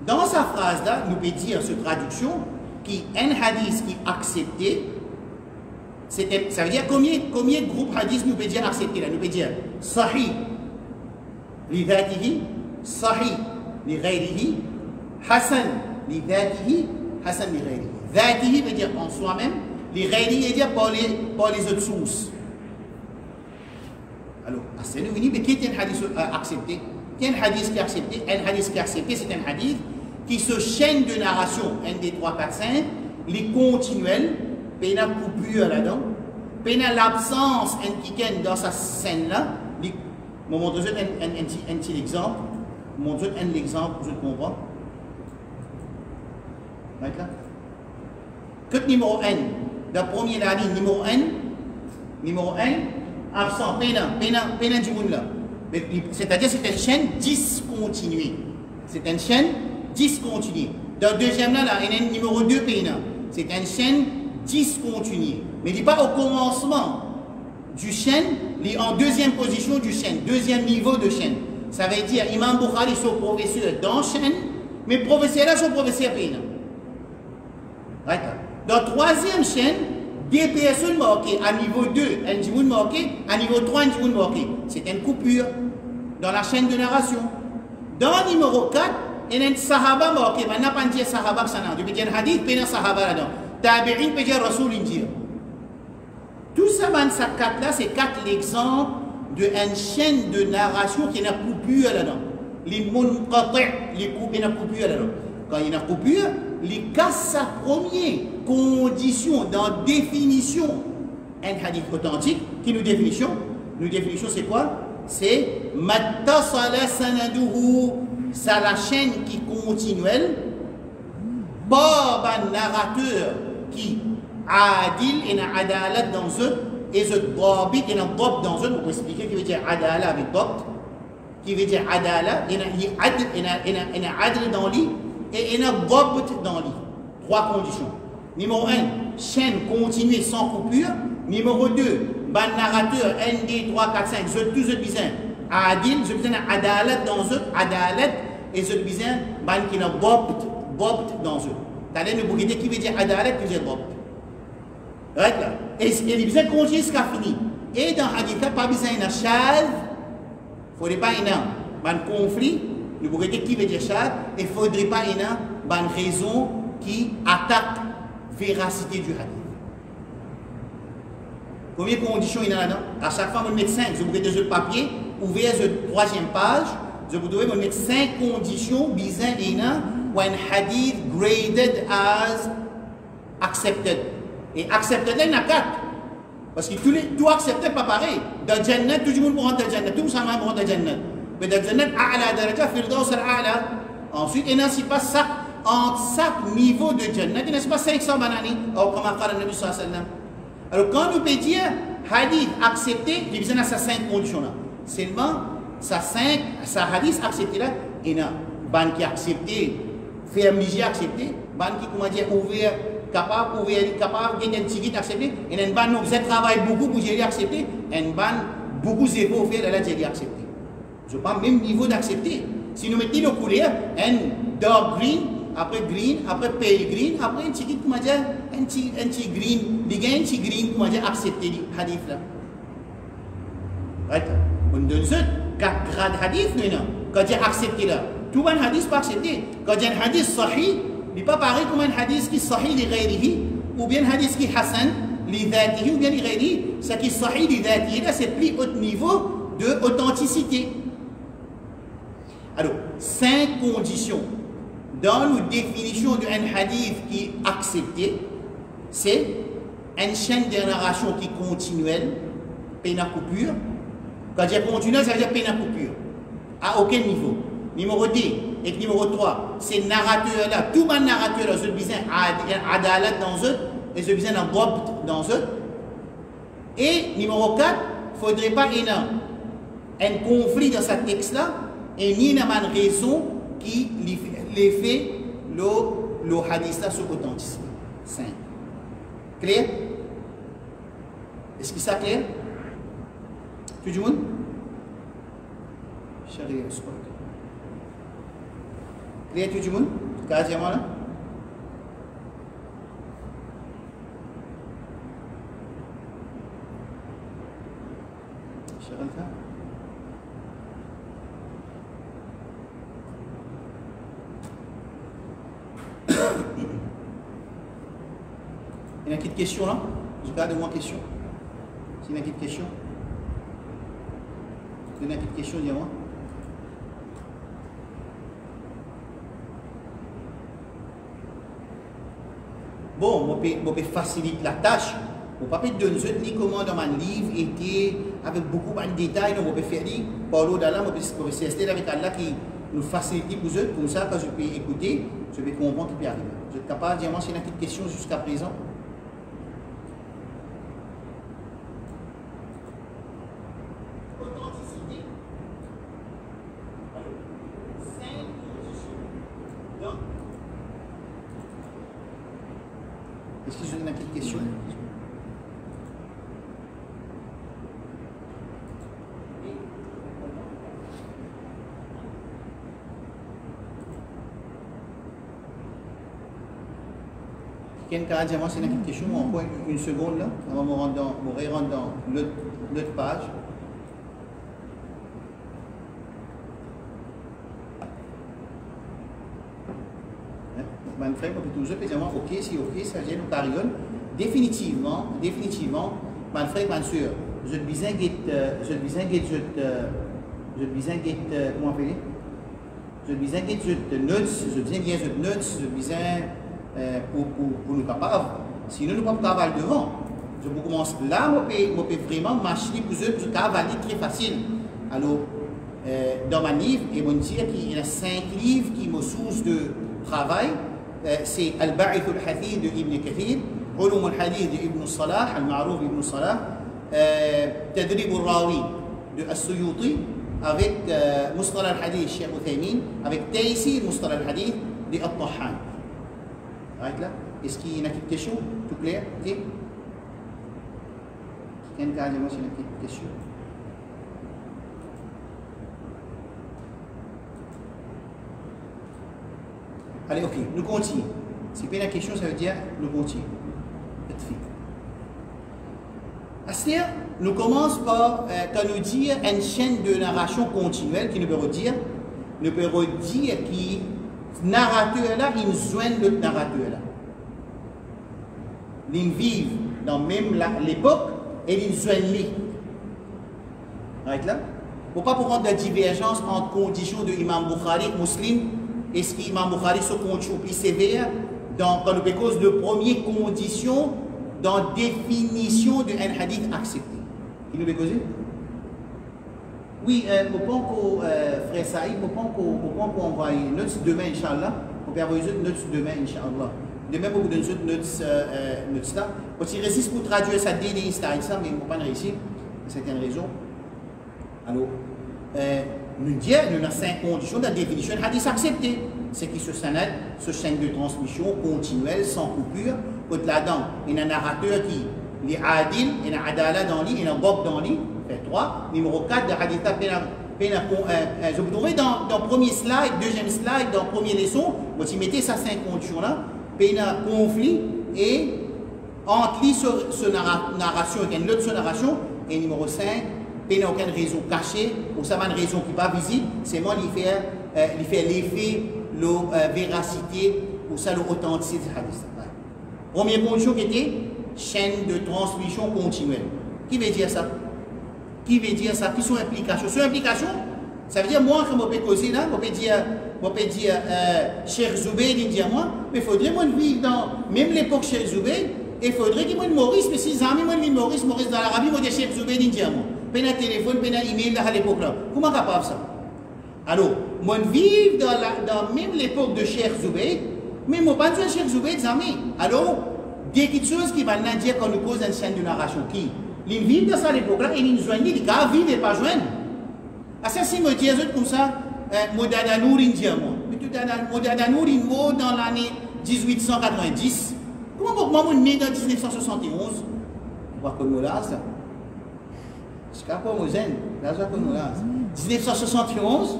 Dans sa phrase-là, nous pouvons dire cette traduction qu'un hadith qui est accepté, ça veut dire combien de groupes hadith nous pouvons dire accepté là? Nous pouvons dire sahih li dhatihi, sahih li ghayrihi, hasan li dhatihi, hasan li ghayrihi. Dhatihi veut dire en soi-même, li ghayrihi veut dire par les autres sources. Alors, c'est nous venons, mais qui est un hadith accepté? Qui est un hadith qui est accepté? Un hadith qui est accepté, c'est un hadith qui se chaîne de narration, 1, 2, 3, 4, 5, les continuels, il y a une coupure là-dedans, il y a l'absence dans sa scène-là. Je vais vous montrer un petit exemple. Je vais vous montrer un exemple, je comprends. D'accord? Que numéro 1, la première ligne, numéro 1, absent, pénin du monde là. C'est-à-dire c'est une chaîne discontinuée. C'est une chaîne discontinuée. Dans le deuxième là, il y a un numéro 2 pénin. C'est une chaîne discontinuée. Mais il n'est pas au commencement du chaîne, il est en deuxième position du chaîne, deuxième niveau de chaîne. Ça veut dire Imam Bukhari son professeur dans chaîne, mais professeur là son professeur pénin. Right? Dans la troisième chaîne, des personnes marquées à niveau 2, un djimoun marqué, à niveau 3, un djimoun marqué. C'est une coupure dans la chaîne de narration. Dans le numéro 4, il y a un sahaba marqué. Maintenant, pas dire sahaba, ça n'a. Tu peux dire un hadith, puis un sahaba là-dedans. Tabi'in peut dire Rasoul Indir. Tout ça, ces 4 là, c'est 4 exemples d'une chaîne de narration qui a une coupure là-dedans. Les munqati', les coupures là-dedans. Quand il y a une coupure, les casse sa première condition dans définition un hadith authentique qui nous définition c'est quoi? c'est mattasala sanaduhu, c'est la chaîne qui continuelle, par un narrateur qui adil et n'a adalat dans eux, et ce dabit et n'a dab dans eux, pour expliquer qui veut dire adala avec dabt, qui veut dire adala, et n'a adl dans lui, et n'a dabt dans lui. Trois conditions. Numéro 1, chaîne continue sans coupure. Numéro 2, ban narrateur, ND 3, 4, 5, tout ce bizin, adil, ce bizin adalat dans eux, adalat, et ce bizin, ban qui n'a dabt dans eux. T'as l'air de vous qui veut dire adalat, qui veut dire dabt. Right là. Et les bizin continuent jusqu'à fini. Et dans hadith, pas besoin d'un chad, il ne faudrait pas un conflit, le bourreté qui veut dire chad, et il ne faudrait pas une raison qui attaque la véracité du hadith. Combien de conditions il y a là-dedans? À chaque fois, vous mettez 5. Je vous mets deux papiers, ouvrez la troisième page. Je vous devez mettre 5 conditions bizarres ou un hadith graded as accepted. Et accepted là, il y en a 4. Parce que tout accepté pas pareil. Dans le Jannat, tout le monde rentre dans le Jannat. Tout le monde rentre dans le Jannat. Mais dans le Jannat, A'la daraja, Firdaus al-A'la. Ensuite, il n'y a pas ça. Entre chaque niveau de Jannat, il n'y a pas 500 bananes. Comme a dit le Nabi sallallahu alayhi wa sallam. Alors, quand nous pouvons dire hadith accepté, il y a besoin de ces 5 conditions-là. Seulement, ces hadith accepté-là, il y a ban qui accepté, ferme léger accepté, ban qui, comment dire, ouvert, capable, il y a un petit accepté, il y a un ban qui travaille beaucoup pour gérer accepté, et un ban beaucoup zéro faire de la gérer accepté. Je parle même niveau d'accepter. Si nous mettons le couleur, un dark green, après pale green, après un petit, comment dire, un petit green, il y a un petit green, comment dire, accepter le hadith là. Right? On donne 4 grades hadith, quand il y a accepté là. Tout un hadith pas accepté. Quand il y a un hadith sahih, il n'est pas pareil comme un hadith qui est sahih li ghayrihi, ou bien un hadith qui est hasan li dhatihi, ou bien li ghayrihi. Ce qui est sahih li dhatihi, là c'est plus haut niveau d'authenticité. Alors, 5 conditions dans la définition d'un hadith qui est accepté, c'est une chaîne de narration qui est continuelle, peine à coupure. Quand je dis continuelle, ça veut dire peine à coupure. À aucun niveau. Numéro 2 et numéro 3, c'est narrateur là. Tout le narrateur là, je besoin adalat dans eux, et je besoin d'un dabt dans eux. Et numéro 4, il ne faudrait pas un conflit dans ce texte là, et ni une raison qui les fait le hadith là sur authenticité. 5. Clair? Est-ce que ça clair? Tout le monde? Chérie, sport. Clair tout le monde? Quasiment là? Chérie, ça? Il y a une petite question là? Je garde moi question. S'il y a une petite question. Il y a une petite question, dis-moi. Bon, je peux faciliter la tâche. Je ne peux pas donner comment dans mon livre était avec beaucoup de détails. Je peux faire dire, Paulo d'Allah, je peux rester avec Allah qui nous facilite pour eux. Comme ça, quand je peux écouter, je peux comprendre ce qui peut arriver. Vous êtes capable de dire moi s'il y a une petite question jusqu'à présent? Authenticité. Alors, 5 conditions. Donc, est-ce que j'ai une petite question? Quelqu'un a dit à moi, c'est une question, encore une seconde là, on va me rendre dans l'autre page. Mon frère, on peut toujours dire, ok, si ok, ça gêne ou carillonne. Définitivement, mon frère, ma soeur, je te disais comment on fait? Je te disais que pour nous capables. Sinon, nous ne pouvons pas cavaler devant. Je peux commencer là, je peux vraiment marcher pour eux, pour cavaler très facile. Alors, dans mon livre, et on dit qu'il y a 5 livres qui me source de travail. C'est Al-Ba'ith al-Hadith de Ibn Kathir, Ulum al-Hadith de Ibn Salah, Al-Ma'rouf Ibn Salah, Tadrib al-Rawi de As-Suyuti, avec Mustalah al-Hadith Cheikh Uthaymin, avec Taysir Mustalah al-Hadith de At-Tahan. Right là? Est-ce qu'il y a une question? Tout clair? Ok? Quelqu'un a une question? Allez, ok, nous continuons. Si pas la question, ça veut dire nous continuons. C'est-à-dire, nous commençons par, quand nous disons une chaîne de narration continuelle, qui nous peut dire que le narrateur là, il joint l'autre narrateur là. Ils vivent dans même l'époque et ils joignent lui. Right là? Pour pas prendre de divergence entre conditions de Imam Bukhari et Muslim. Est-ce qu'Imam Bukhari se compte plus sévère quand nous cause de premières conditions dans définition d'un hadith accepté? Qui nous peut causer? Oui, je pense que frère Saïd, je pense qu'on envoie notre demain, Inch'Allah. On peut envoyer notre demain, Inch'Allah. Demain, pour vous donner notre staff. Parce qu'il résiste pour traduire ça dès l'instant, mais il ne peut pas réussir pour certaines raisons. Alors, nous disons, nous avons 5 conditions de la définition d'un hadith accepté. C'est qui se sanad, ce chaîne de transmission continuelle, sans coupure. Au-delà-dedans, il y a un narrateur qui est adil, il y a un adala dans lui, il y a un bob dans lui. Fait 3. Numéro 4, de hadith je vous trouvez dans le premier slide, deuxième slide, dans la première leçon, vous mettez ces 5 conditions-là, il y a un conflit et entre ce narration et l'autre narration, et numéro 5, il n'y a aucune raison cachée, ou ça une raison qui n'est pas visible, c'est moi qui fait l'effet, la véracité, ou ça l'authenticité du hadith. Première condition qui était chaîne de transmission continuelle. Qui veut dire ça? Qui veut dire ça? Qui sont implications? Sur implication, ça veut dire moi, quand je peux causer là, je peux dire Cheikh Zoubeid, il dit à moi, mais il faudrait moi vivre dans même l'époque Cheikh Zoubeid, et il faudrait qu'il y ait Maurice, mais si jamais moi Maurice dans l'Arabie, moi je dis Cheikh Zoubeid, il dit à moi. Pas un téléphone, pas un email à l'époque là. Comment capable ça? Alors, moi vivre dans même l'époque de Cheikh Zoubeid, mais moi pas besoin de Cheikh Zoubeid, jamais. Alors, des petites choses qui vont dire qu'on nous pose une chaîne de narration qui ils vivent dans ça l'époque là et ils nous joignent, ils gars vivent et pas joindre. À ça, si me disent comme ça, Modadanour, il dit à moi. Modadanour, il mort dans l'année 1890. Comment moi, je suis né dans 1971? On va connaître là, ça. Je ne sais pas moi, là, je connais là. 1971.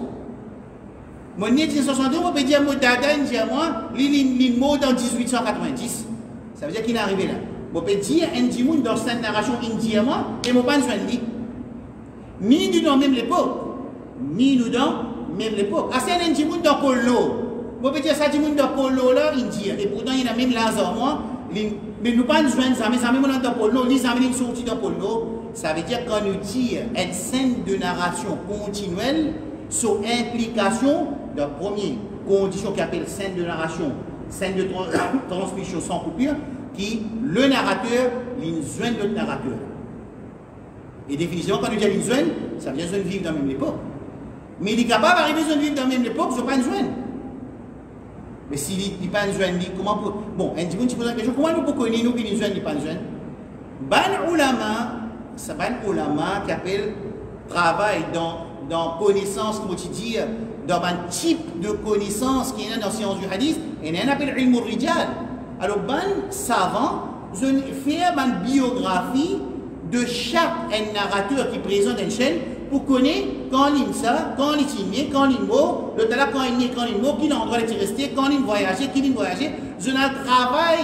Moi, né 1971, on peut dire Modada, il dit à moi, il mort dans 1890. Ça veut dire qu'il est arrivé là. On peut dire un dimoun dans cette narration indienne et mon pas joindre ni nous dans même l'époque ni nous dans même l'époque. Ah c'est un dimoun dans Polo. On peut dire ça dimoun dans Polo là indien et pourtant il a même Lazare moi mais nous pas joindre ça mais ça même dans Polo les amis sont sortis dans Polo. Ça veut dire quand nous dit une scène de narration continuelle sur implication de la première condition qui appelle scène de narration, scène de transmission sans coupure. Qui, le narrateur, l'injoint de l'autre narrateur. Et définitivement, quand nous disons l'injoint, ça veut dire de vivre dans la même époque. Mais il est capable d'arriver à vivre dans la même époque, je ne pas injoint. Mais s'il n'est pas injoint, comment pour... Bon, un petit peu, tu poses la question, comment nous pouvons connaître nous qui l'injoint n'est pas injoint? Ban ulama, c'est ban ulama qui appelle travail dans connaissance, comme tu dis, dans un type de connaissance qui est dans la science du hadith, et on appelle ilm al-rijal. Alors, ban savant, je fais une biographie de chaque narrateur qui présente une chaîne pour connaître quand il ça, quand il est né, quand il est mort, le talent quand il est né, quand il est mort, quel endroit il est resté, quand il voyageait, qui il voyageait. Je n'ai travail,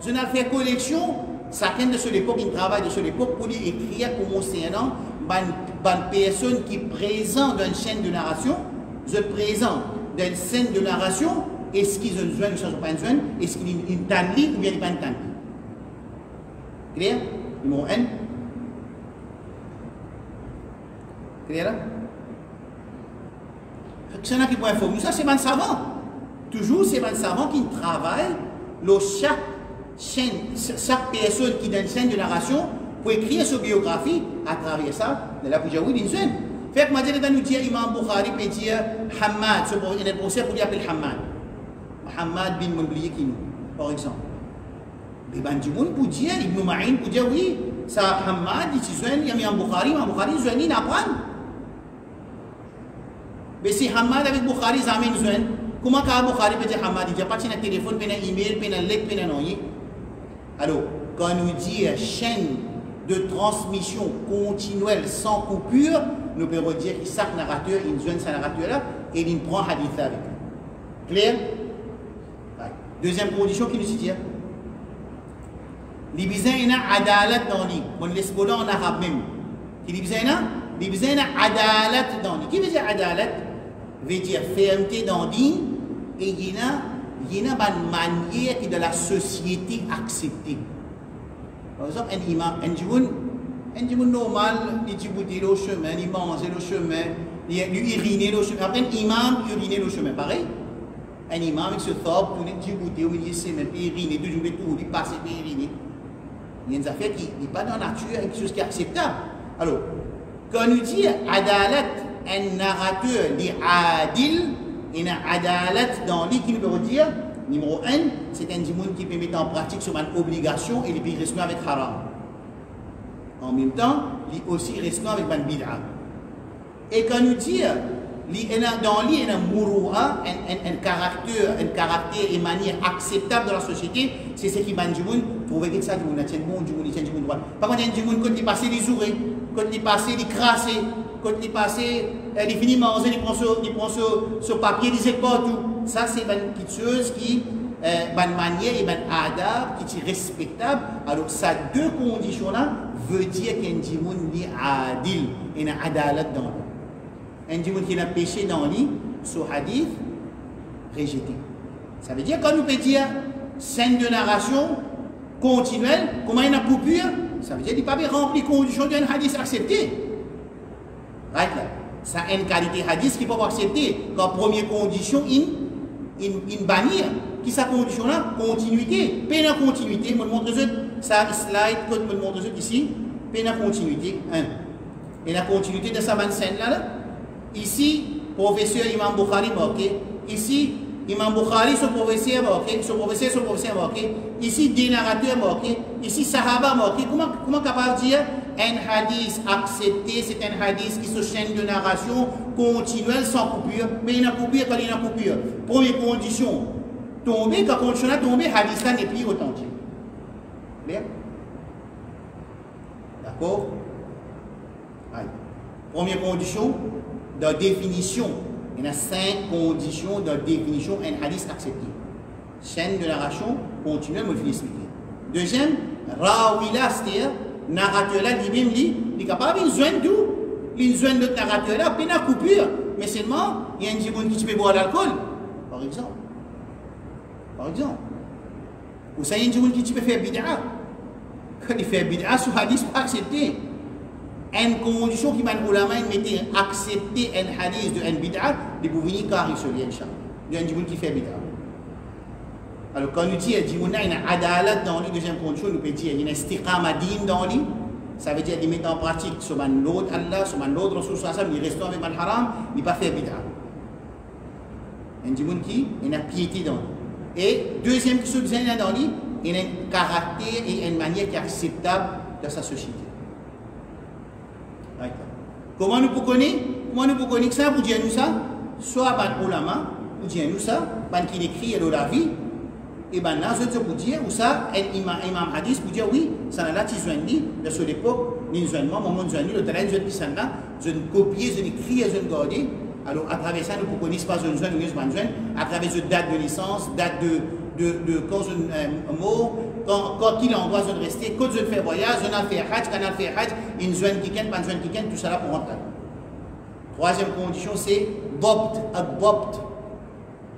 je n'ai fait collection, chacun de cette époque, il travaille de cette époque pour écrire comment c'est un an, une personne qui présente une chaîne de narration, je présente d'une scène de narration. Est-ce qu'ils ont besoin, ils ne sont pas besoin? Est-ce qu'ils ont une tanli ou bien ils n'ont pas une tanli? Clair? Numéro 1. Clair là? C'est là qui peut informer. Ça, c'est un savant. Toujours, c'est un savant qui travaille chaque personne qui donne une scène de narration pour écrire sa biographie à travers ça. De là, pour dire oui, il Fait que moi, je nous dire Imam Bukhari peut dire Hamad, il y a un professeur pour lui appeler Hamad. Hamad bin Mounbliye qui nous, par exemple. Mais ben, du monde pour dire, Ibn Ma'in pour dire oui, ça Hamad, il y a Imam Bukhari, il apprend. Mais si Hamad avec Bukhari, ça amène Zouan. Comment Bukhari peut dire Hamad? Il n'y a pas de téléphone, pas d'email, pas de lettre, pas de noyer. Alors, quand on nous dit chaîne de transmission continuelle sans coupure, nous pouvons dire que chaque narrateur, il joint sa narrateur là et il prend hadith avec. Clair? Deuxième condition qui nous dit les bizaina adalat dans lui. On laisse en arabe même. Les bizaina adalat dans lui. Qui veut dire adalat? Veut dire fermeté dans lui et il y a une manière qui de la société acceptée. Par exemple, un imam, un normal, il dit le chemin, il mange le chemin, il urine le chemin. Après, un imam urine le chemin. Pareil. Un imam, il se forme, il dit goûter au milieu de semaine, il urine, toujours le tour, il passe, il urine. Il y a des affaires qui n'est pas dans la nature, quelque chose qui est acceptable. Alors, quand on dit adalat, un narrateur dit adil, il y a adalat dans lui qui veut dire, numéro 1, c'est un djimoun qui peut mettre en pratique sur une obligation et il peut rester avec haram. En même temps, il aussi reste avec une bid'a. Et quand nous dit, dans lui, il y a un caractère et manière acceptable dans la société, c'est ce qui m'a dit, pour voir que ça, il y a un djimoun droit. Par contre, il y a un djimoun quand il passe les oreilles, quand il passe les crasser, quand il passe, il finit manger, il prend ce papier, il dit pas tout. Ça, c'est une petite chose qui, une manière et une adab qui est respectable. Alors, ces deux conditions-là veut dire qu'un djimoun est adil, il y a adalat dans lui. Un djimoun qui a péché dans lui, ce hadith, rejeté. Ça veut dire, quand nous peut dire scène de narration continuelle, comment il y a une coupure, ça veut dire qu'il n'a pas rempli les conditions d'un hadith accepté. Right là. Ça a une qualité hadith qui peut pas accepter. Quand première condition, une bannir. Qui sa condition là? Continuité. Peine en continuité. Je montre ça slide, je montre ici. Peine en continuité. 1. Et la continuité de sa scène là. Ici, professeur Imam Bukhari marqué. Ici, Imam Bukhari, son professeur marqué. Son professeur marqué. Ici, des narrateurs marqués. Ici, Sahaba marqué. Comment capable de dire un hadith accepté, c'est un hadith qui se chaîne de narration continuelle sans coupure. Mais il y a coupure quand il y a coupure. Première condition, tomber, quand condition a tombé, hadith là n'est plus authentique. Bien? D'accord? Première condition de définition. Il y a 5 conditions de définition d'un hadith accepté. Chaîne de narration continuelle, je vais l'expliquer. Deuxième, rawila, c'est-à-dire narrateur là lui-même il est capable de joindre tout. Il joint notre narrateur là, peine à coupure. Mais seulement, il y a un djimoun qui peut boire l'alcool, par exemple. Ou ça, il y a un djimoun qui peut faire bid'a. Quand il fait bid'a, ce hadith pas accepté. Une condition qui m'a dit accepter un hadith de un bid'a, il peut venir carré sur lui, Inch'Allah. Il y a un djimoun qui fait bid'a. Alors, quand nous disons qu'il y a une adalat dans lui, deuxième condition, nous pouvons dire qu'il y a une istiqama din dans lui. Ça veut dire qu'il met en pratique sur l'autre Allah, sur l'autre Rasul, il reste avec le haram, il ne pas faire bid'a. Un djimoun qui a une piété dans lui. Et deuxième chose qu'il y a dans lui, il y a un caractère et une manière qui est acceptable dans sa société. Comment nous pouvons connaître ça? Pour dire nous ça, soit par ulama, pour dire nous ça, par qui écrit dans la vie. Et bien là, je peux dire, ou ça, un imam hadith, pour dire oui, ça n'a pas de sur l'époque, l'injoignement, moment de le terrain de ça là, je ne copie, je n'écris, je ne garde. Alors, à travers ça, nous ne connaissons pas une jeune ou une jeune, à travers une date de naissance, date de quand un mot, quand il envoie, je ne rester, quand je fais voyage, je n'ai fait hajj, quand je fais hajj, une jeune qui ken, pas une jeune qui ken, tout ça là pour rentrer. Troisième condition, c'est dobt, adopt.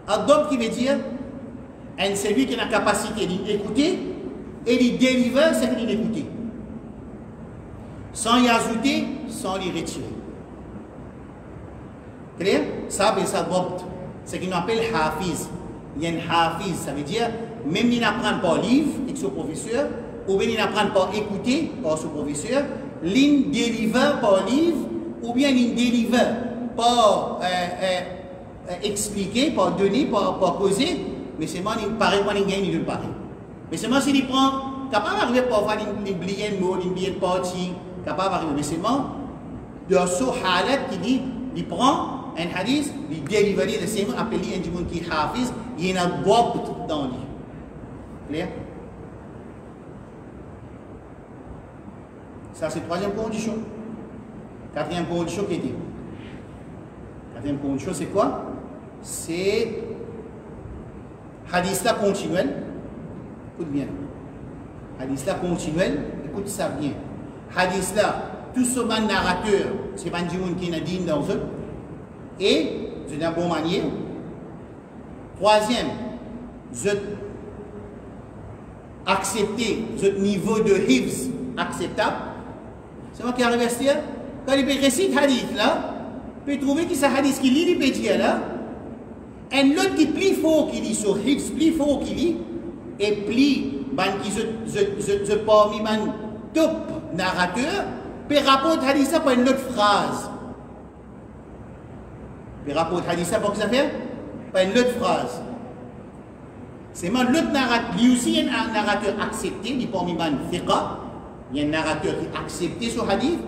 Adopt qui veut dire, c'est lui qui a la capacité d'écouter et de délivrer ce qu'il écoute. Sans y ajouter, sans y retirer. Clair? Ça, c'est ça, c'est ce qu'on appelle hafiz. Il y a un hafiz, ça veut dire, même il n'apprend pas livre avec son professeur, ou bien il n'apprend pas écouter par son professeur, il délivre par livre, ou bien il deliver, pas expliquer, pas donner, pas causer, mais c'est moi qui paraît pas gagne ni de pareil. Mais c'est moi si il prend capable d'arriver pour faire une oublier un mot, une billet de partie, capable d'arriver, mais c'est moi de ce halat qui dit il prend un hadith, il délivre de ces mots appelé un djimoun qui hafiz, il y a un bob dans lui. Clair? Ça c'est la troisième condition. Quatrième condition qui était. Quatrième condition c'est quoi? C'est hadith là continuel. Écoute bien. Hadith là continuel, écoute ça bien. Hadith là, tout ce narrateur, c'est pas un djimoun qui n'a dit dans eux. Et, c'est d'une bonne manière. Troisième, je accepter ce niveau de hifz acceptable. C'est moi qui arrive à ce dire, quand il peut réciter hadith là, il peut trouver que c'est hadith qui lit, il peut dire là, un autre qui plie fort qui lit sur hifz, plie fort qui lit, et plie, qui se parmi man top narrateur, peut rapporter hadith ça par une autre phrase. Peut rapporter hadith ça pour que ça fait par une autre phrase. C'est moi l'autre narrateur, lui aussi il y a un narrateur accepté, il parmi man fiqa, il y a un narrateur qui a accepté ce hadith.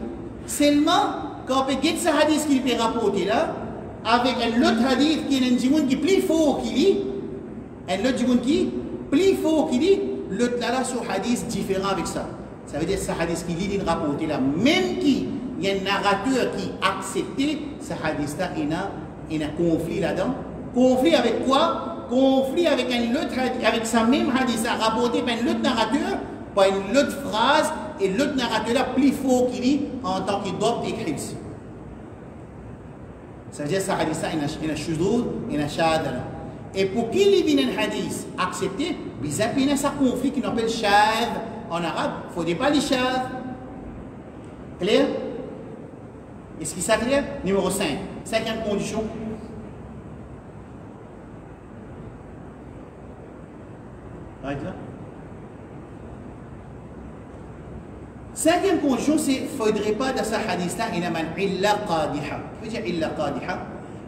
Seulement, quand on peut get ce hadith qu'il peut rapporter là, avec un autre hadith qui est un djimoun qui est plus fort qu'il lit, un autre djimoun qui est plus fort qu'il lit, l'autre là, ce hadith différent avec ça. Ça veut dire que ce hadith qui lit, il rapporte là, même qui, il y a un narrateur qui a accepté ce hadith là, il y a un conflit là-dedans. Conflit avec quoi? Conflit avec un autre hadith, avec sa même hadith à rapporter par un autre narrateur, par une autre phrase, et l'autre narrateur là plus fort qu'il dit en tant qu'il doit écrire. Ça veut dire que ce hadith là, il y a un shudud, il y a un shadra. Et pour qu'il y ait un hadith accepté, il y a un conflit qu'on appelle shadh en arabe. Il ne faut pas les shadh. Clair? Est-ce que ça clair? Numéro 5. Cinquième condition. Right là? Cinquième condition, c'est qu'il ne faudrait pas dans ce hadith-là, il y a une illa qadiha. Qu'est-ce que illa qadiha?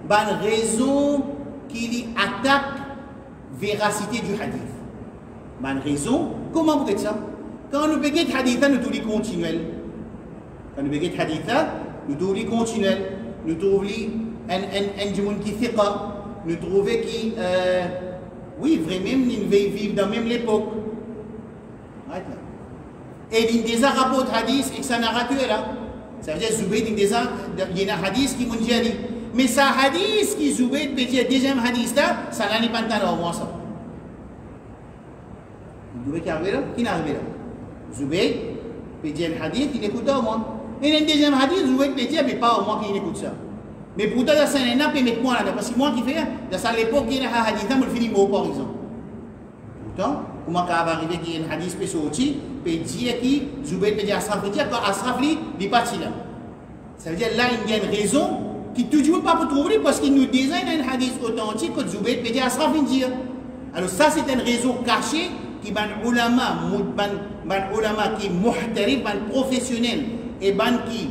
Une raison qui attaque la véracité du hadith. Une raison, comment vous faites ça? Quand nous payons le hadith, nous devons continuer. Quand nous payons le hadith, nous devons continuer. Nous trouvons un djimoun qui fait pas. Nous trouvons qui, oui, vraiment, nous vivons dans la même époque. Right là. Et il y a des rapports de hadith et ça narrateur là. Ça veut dire Zubayd, il y a un hadith qui m'a dit. Mais ça hadith qui Zubayd peut dire deuxième hadith là, ça n'a pas de temps au moins ça. Zubayd qui arrive là? Qui n'arrive là? Zubayd peut dire un hadith, il écoute au moins. Et un deuxième hadith, Zubayd peut dire, mais pas au moins qu'il écoute ça. Mais pourtant, ça n'a pas mettre moi là, parce que moi qui fais, dans l'époque, il y a un hadith, je le finis mot par exemple. Pourtant, comment ça va arriver qu'il y a un hadith qui est sorti, peut dire que Zubayd peut dire Asraf, peut dire que Asraf, il n'est pas là. Ça veut dire là, il y a une raison qui ne toujours pas pour trouver parce qu'il nous désigne un hadith authentique que Zubayd peut dire Asraf, il dit. Alors ça, c'est une raison cachée qui est un ulama qui est muhtarif, un professionnel et qui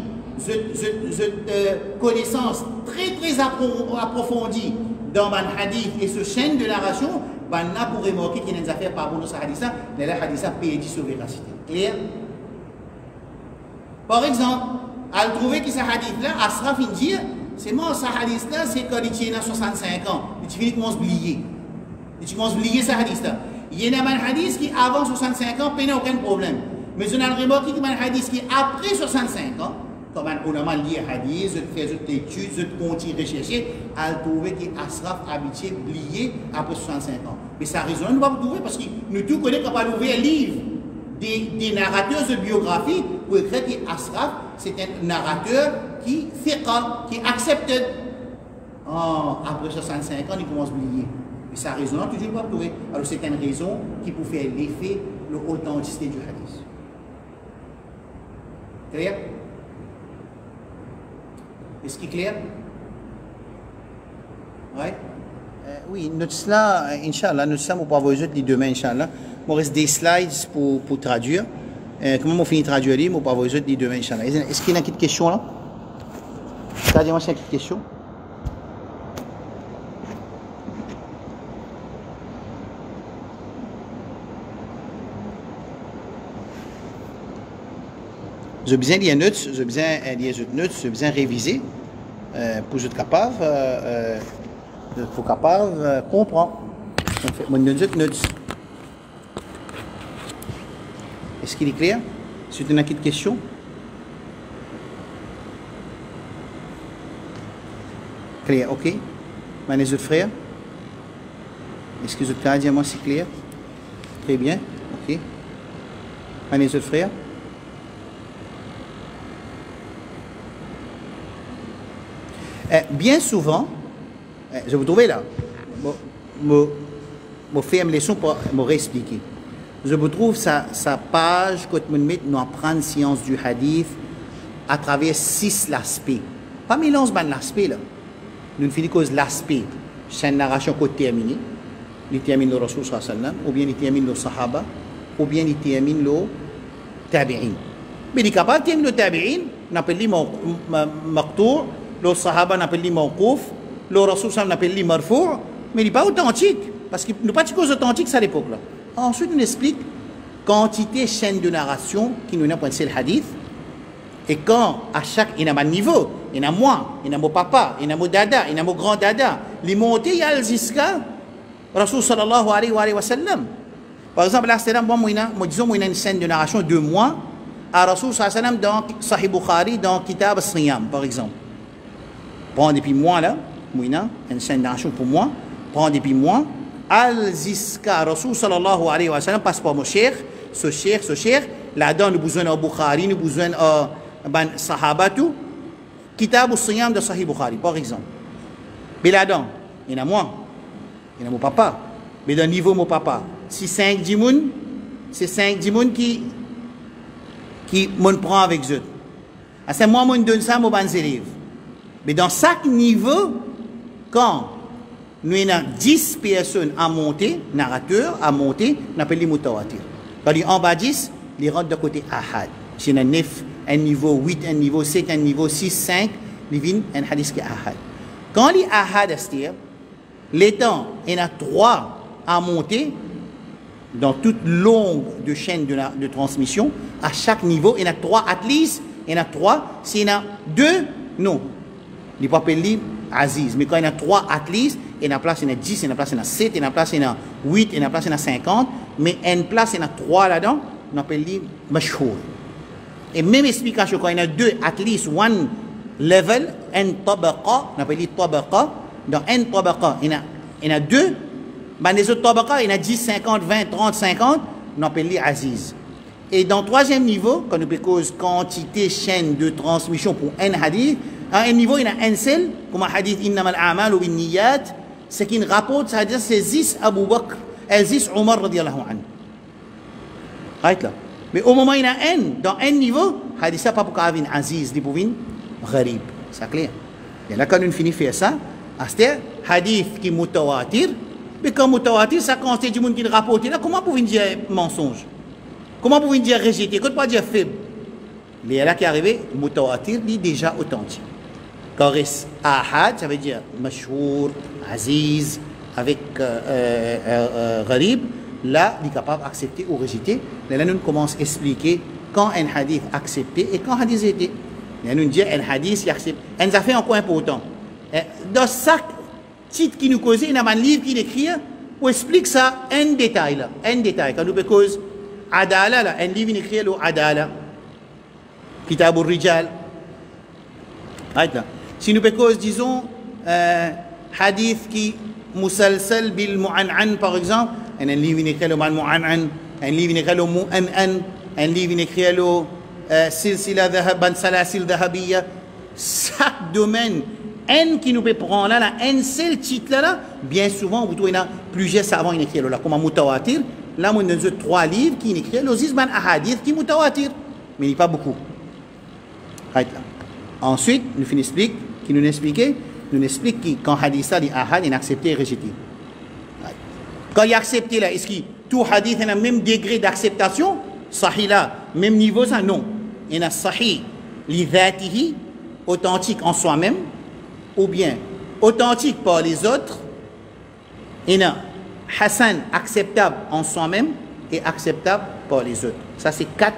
connaissance très très approfondie dans un hadith et ce chaîne de narration, là pour remarquer qu'il y a des affaires par rapport à ce hadith-là, mais le hadith-là peut être sur véracité. Clair? Par exemple, à trouver que ce hadith-là, Asraf dit, c'est moi, ce hadith-là, c'est quand il tient à 65 ans. Il finit de oublier. Il commence à oublier ce hadith-là. Il y a un hadith qui avant 65 ans, il n'y a aucun problème. Mais on a remarqué qu'il y a un hadith qui après 65 ans, comme on a lit un hadith, je fais des études, je continue à rechercher, à trouver qu'Asraf habitué à oublier après 65 ans. Mais ça raison, nous ne pouvons pas trouver parce que nous tous connaissons qu'on peut ouvrir un livre des narrateurs de biographie pour écrire qu'Asraf, c'est un narrateur qui fait qui accepte. Oh, après 65 ans, il commence à oublier. Mais ça raison, toujours pas trouver. Alors c'est une raison qui peut faire l'effet, l'authenticité du hadith. Clair? Est-ce qu'il est clair? Ouais. Oui, notre cela, Inch'Allah, notre cela, on va voir les demain, Inch'Allah. Il reste des slides pour traduire. Comment on finit de traduire, on va voir les demain, Inch'Allah. Est-ce qu'il y a une petite question là? Dis-moi, c'est une question. Je besoin lire notes, je besoin lire notes, je besoin réviser pour être capable, pour capable comprendre. Mon notes. Est-ce qu'il est clair? Si tu as une question. Clair, ok. Mes autres frères. Est-ce que vous avez dit moi c'est clair? Très bien, ok. Mes autres frères. Bien souvent, je vous trouvez là, je fais une leçon pour me réexpliquer. Je vous trouve sa page que nous apprendre science du hadith à travers 6 aspects. Pas mélange ban l'aspect là. Nous finissons cause l'aspect. C'est une narration qui terminée. Il termine le Rasul sallallahu alayhi wa sallam, ou bien il termine le Sahaba, ou bien il termine le Tabi'in. Mais il est capable de terminer le Tabi'in, on appelle maqtou', le Sahaba on appelle mawqouf, le Rasul sallallahu alayhi wa sallam on appelle marfou', mais il n'est pas authentique. Parce que nous pas de cause authentique à l'époque là. Ensuite, on explique quantité chaîne de narration qui nous a pensé le hadith. Et quand à chaque, il y a un niveau, il y a moi, il y a mon papa, il y a mon dada, il y a mon grand dada, les montées, il y a le ziska, Rasul sallallahu alayhi wa sallam. Par exemple, là, c'est là, disons, il y a une scène de narration de moi à Rasul sallallahu alayhi wa sallam dans Sahih Bukhari, dans Kitab al-Siyam, par exemple. Prends depuis moi là, il y a une scène de narration pour moi, prends depuis moi. Al-Ziska, Rasul sallallahu alayhi wa sallam, passe par mon cher, ce cher, là-dedans, nous besoin de Bukhari, nous besoin de Sahabatu, Kitab al-Siyam de Sahih Bukhari, par exemple. Mais là-dedans, il y a moi, il y a mon papa, mais dans le niveau mon papa, si 5 dimoun, c'est 5 dimoun qui me prend avec eux. C'est moi, je donne ça à mes élèves. Mais dans chaque niveau, quand nous avons 10 personnes à monter, narrateurs à monter, on appelle les mutawatir. Quand il y a en bas 10, ils rentrent de côté ahad. C'est un 9, un niveau 8, un niveau 7, un niveau 6, 5, ils viennent un hadith qui est ahad. Quand les ahad, c'est-à-dire, les temps, il y en a 3 à monter dans toute longue de chaîne de transmission. À chaque niveau, il y en a 3 at least, il y en a 3. S'il y en a 2, non. Il ne peut pas appeler Aziz. Mais quand il y en a 3 at least, il y en a place, il y en a 10, il y en a place, il y en a 7, il y en a place, il y en a 8, il y en a place, il y en a 50. Mais une place, il y en a 3 là-dedans, on appelle les mashhour. Et même explication, quand il y en a 2, at least one level, un tabaqa, on appelle les tabaqa. Dans un tabaqa, il y en a 2. Ben les autres tabaqa, il y en a 10, 50, 20, 30, 50, on appelle les Aziz. Et dans le 3e niveau, quand nous cause quantité, chaîne de transmission pour un hadith, à un niveau, il y a un seul, comme un hadith innamal a'mal ou bin niyat, c'est qu'il rapporte, c'est-à-dire c'est 10 Abu Bakr et 10 Omar radiallahu anhu. Right là. Mais au moment où il y en a un, dans un niveau, hadith ça pas pour qu'il y ait un aziz, il y a un gharib. C'est clair. Et là, quand on finit de faire ça, c'est hadith qui est mutawatir, mais quand mutawatir, ça consiste du monde qui rapporte là, comment pouvez-vous dire mensonge? Comment pouvez-vous dire rejeté? Comment pouvez-vous dire faible? Mais là qui est arrivé, mutawatir, il est déjà authentique. Quand reste ahad, ça veut dire mashhour, aziz, avec gharib, là, il est capable d'accepter ou rejeter. Là, nous commençons à expliquer quand un hadith accepté et quand un hadith était. Là, nous disons un hadith qui accepte. Un affaire encore important. Dans chaque titre qui nous cause, il y a un livre qui écrit, on explique ça un détail là. Un détail. Quand nous cause adala, là, un livre qui écrit le adala. Kitab al-Rijal. Si nous cause, disons, hadith qui musalsal bil mu'an'an, par exemple, un livre qui écrit le mu'an'an, un livre qui écrit le mu'an'an, un livre qui écrit le silsila dhahaban salasil dhahabiyya. Chaque domaine, un qui nous peut prendre là, un seul titre là, bien souvent, vous trouvez plusieurs savants qui écrivent là, comme un mutawatir. Là, on a 3 livres qui écrivent le zizban ahadith qui mutawatir, mais il n'y a pas beaucoup. Ensuite, nous finissons qui nous explique que quand hadith ça dit ahad, il est accepté et rejeté. Quand il est accepté là, est-ce que tout hadith a le même degré d'acceptation? Sahih là, même niveau ça? Non. Il y a sahih li dhatihi, authentique en soi-même, ou bien authentique par les autres, et un Hassan acceptable en soi-même et acceptable par les autres. Ça, c'est 4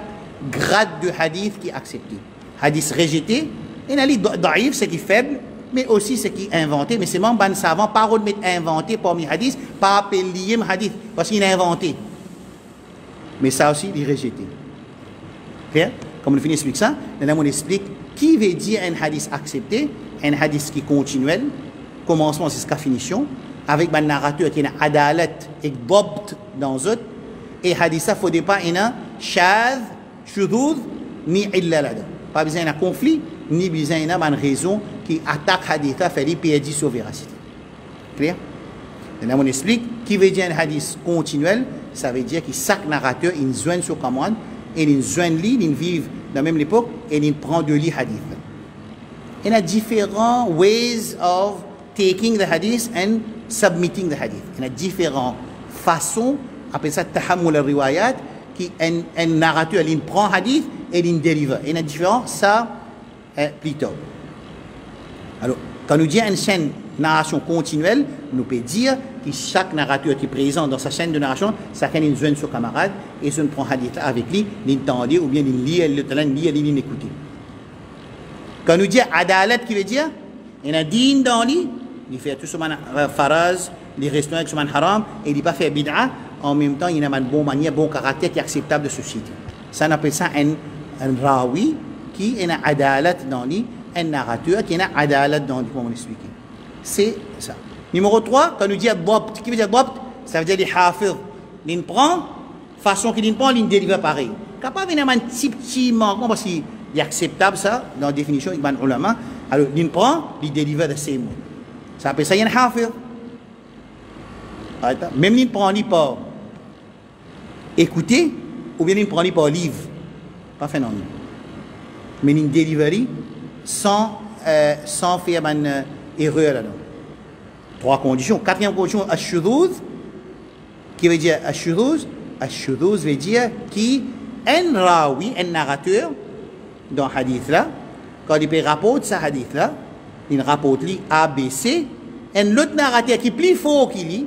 grades de hadith qui est accepté. Hadith rejeté, et un hadith daïf, c'est qui est faible, mais aussi ce qui est inventé. Mais c'est même ban savant, parole de mettre inventé parmi hadith, pas appelé hadith, parce qu'il est inventé. Mais ça aussi, il est rejeté. Clair? Comme on finit explique ça, on explique qui veut dire un hadith accepté, un hadith qui est continuel, commencement jusqu'à finition, avec un narrateur qui est un adalat et bobt dans eux, et hadith ça, il ne faut pas un shadh, shudud, ni illa là-dedans. Pas besoin d'un conflit, ni besoin d'une raison qui attaque hadith là, fait perdre sa véracité. Clair? Là, on explique qui veut dire un hadith continuel, ça veut dire que chaque narrateur, il joint sur commande, et il joint lui, il vit dans la même époque, et il prend de lui hadith. Il y a différents ways of taking the hadith and submitting the hadith. Il y a différentes façons, appelle ça tahammul al-riwayat, qui un narrateur, il prend hadith et il délivre. Il y a différents, ça, plutôt. Alors, quand nous disons une chaîne de narration continuelle, nous peut dire que chaque narrateur qui est présent dans sa chaîne de narration, chacun il joint son camarade et se prend hadith avec lui, il entend ou bien il lit, il écoute. Quand nous disons adalat, qui veut dire, il y a un din dans lui, il fait tout ce faraz, les restaurants avec ce haram, et il ne pas faire bid'a, en même temps, il a une bonne manière, un bon caractère qui est acceptable de société. Ça, on appelle ça un rawi qui est un adalat dans lui, un narrateur qui est un adalat dans lui, comme on l'explique. C'est ça. Numéro 3, quand nous disons bobt, qui veut dire bobt, ça veut dire les hafir. Il prend, façon qu'il prend, il délivre pareil. Capable d'avoir un petit manquement, parce qu'il est acceptable, ça, dans la définition, il y a un ulama. Alors, il prend, il délivre de ces mots. Ça appelle ça, il y a un hafir. Même il prend, il pas écouter, ou bien il prend, il pas livre. Pas fait non. Mais il délivre sans faire une erreur là-dedans. 3 conditions. 4e condition, ash-shuduz, qui veut dire ash-shuduz. Ash-shuduz veut dire qui un rawi, un narrateur dans le hadith là, quand il rapporte ce hadith là, il rapporte lui ABC, un autre narrateur qui est plus fort qu'il lit,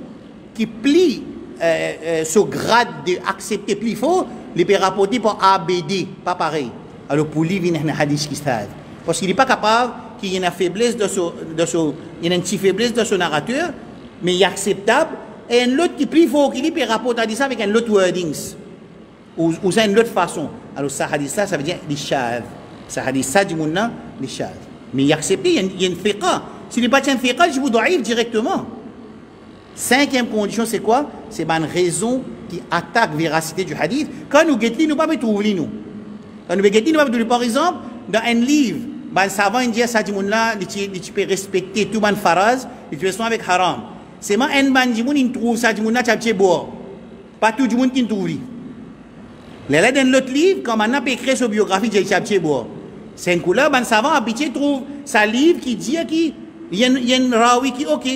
qui plie ce grade d'accepter plus fort, il peut rapporter par ABD, pas pareil. Alors pour lui, il y a un hadith qui se fait. Parce qu'il n'est pas capable, qu'il y ait une faiblesse il y a une petite faiblesse de son narrateur, mais il est acceptable, et un autre qui est plus fort qu'il peut rapporter ça avec un autre wordings, ou une autre façon. Alors ça hadith là, ça veut dire les shadh. Ça hadith ça du monde, les shadh. Mais il est accepté, il y a une fiqa. S'il n'est pas un fiqa, je vous dois directement. 5e condition, c'est quoi? C'est une raison qui attaque la véracité du hadith. Quand nous guettons, nous ne pouvons pas trouver nous. Quand nous guettons, nous ne pouvons pas trouver. Par exemple, dans un livre, un savant indien, ça dit tu peux respecter tout le faraz, et tu fais avec haram. C'est moi, un bandit, il trouve ça, tu peux boire. Pas tout le monde qui trouve. Là, dans l'autre livre, quand on a écrit sa biographie, tu peux boire. C'est un coup là, un savant habitué trouve sa livre qui dit qu'il y a une rawi qui ok.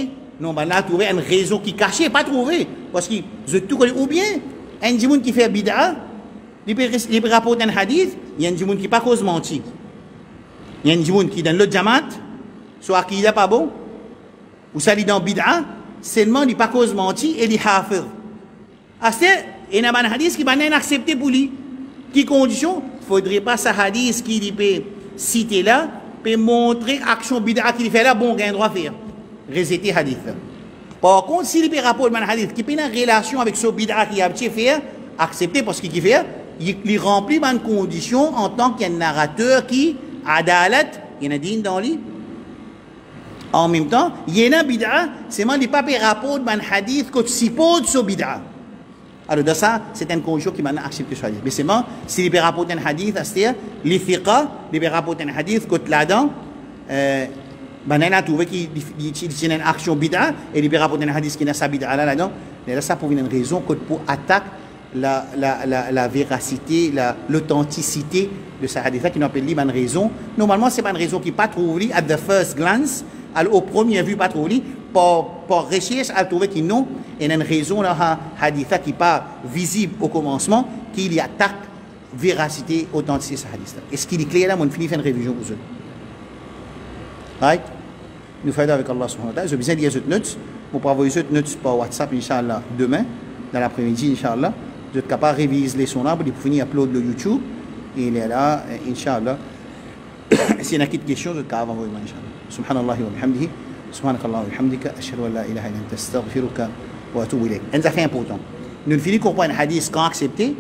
Non, ben là, trouver une raison qui cachée, pas trouver. Parce que je tout connais. Ou bien, un djimoun qui fait bid'a, il peut rapporter un hadith, il y a un djimoun qui pas cause mentir. Il y a un djimoun qui dans l'autre jamat, soit qui n'est pas bon, ou ça dit dans bid'a, seulement il pas cause mentir et il hafir. C'est il y a un hadith qui va accepté pour lui. Qui condition? Il ne faudrait pas ce hadith qui peut citer là, peut montrer action bid'a qu'il fait là, bon, il a un droit à faire. Réciter hadith. Par contre, s'il peut rapporter un hadith qui peut une relation avec ce bid'a qu'il a fait, accepter parce qu'il fait, il remplit une condition en tant qu'un narrateur qui adalat, il y en a dit dans lui. En même temps, il y a un bid'a, c'est moi qui ne peut pas rapporter un hadith que tu supposes ce bid'a. Alors, de ça, c'est une condition qui m'a accepté ce hadith. Mais c'est moi, s'il peut rapporter un hadith, c'est-à-dire, les fiqa, il peut rapporter un hadith que tu là-dedans, ben a trouvé qu'il y a une action bid'a et il peut rapporter un hadith qui n'a pas bid'a là-dedans. Et là, ça pour une raison que pour attaquer la véracité, l'authenticité de ce hadith-là, qui nous appelle une raison. Normalement, c'est pas une raison qui n'est pas trouvée at the first glance, au premier vue, pas trouvée. Pour recherche, elle trouve qu'il non. Et il y a une raison là, hadith qui n'est pas visible au commencement, qu'il y attaque véracité, authenticité de ce hadith-là. Est-ce qu'il est clair là? On finit faire une révision pour eux. Right? Nous faisons avec Allah subhanahu wa ta'ala. J'ai besoin de dire notes. Vous pouvez envoyer cette notes par WhatsApp, Inch'Allah, demain, dans l'après-midi, Inch'Allah. Vous êtes capable de réviser les sons là pour finir upload le YouTube. Et il est là, Inch'Allah. S'il y a une question, vous êtes capable d'envoyer, Inch'Allah. Subhanallah wa bihamdihi. Subhanakallah wa bihamdika. Ashhadu an la ilaha illa anta astaghfiruka wa atubu ilayk. C'est fait important. Nous finissons comprendre un hadith quand accepté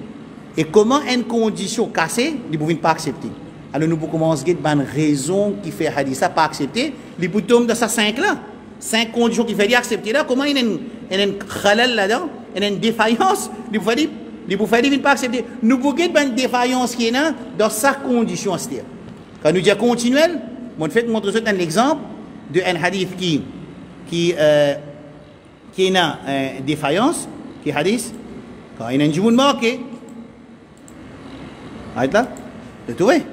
et comment une condition cassée, ils ne pouvez pas accepter. Alors nous pouvons commencer par une raison qui fait hadith ça pas accepter. Les boutons de ça 5 là, 5 conditions qui fait accepter là, comment il y a une khalal là-dedans, il y a une défaillance, ils ne pouvez pas accepter. Nous pouvons une défaillance qui est là dans sa condition. Quand nous disons continuel, on fait montrer un exemple de un hadith qui est une défaillance, qui est hadith, quand il y a un jour marqué. Arrête là, de trouver.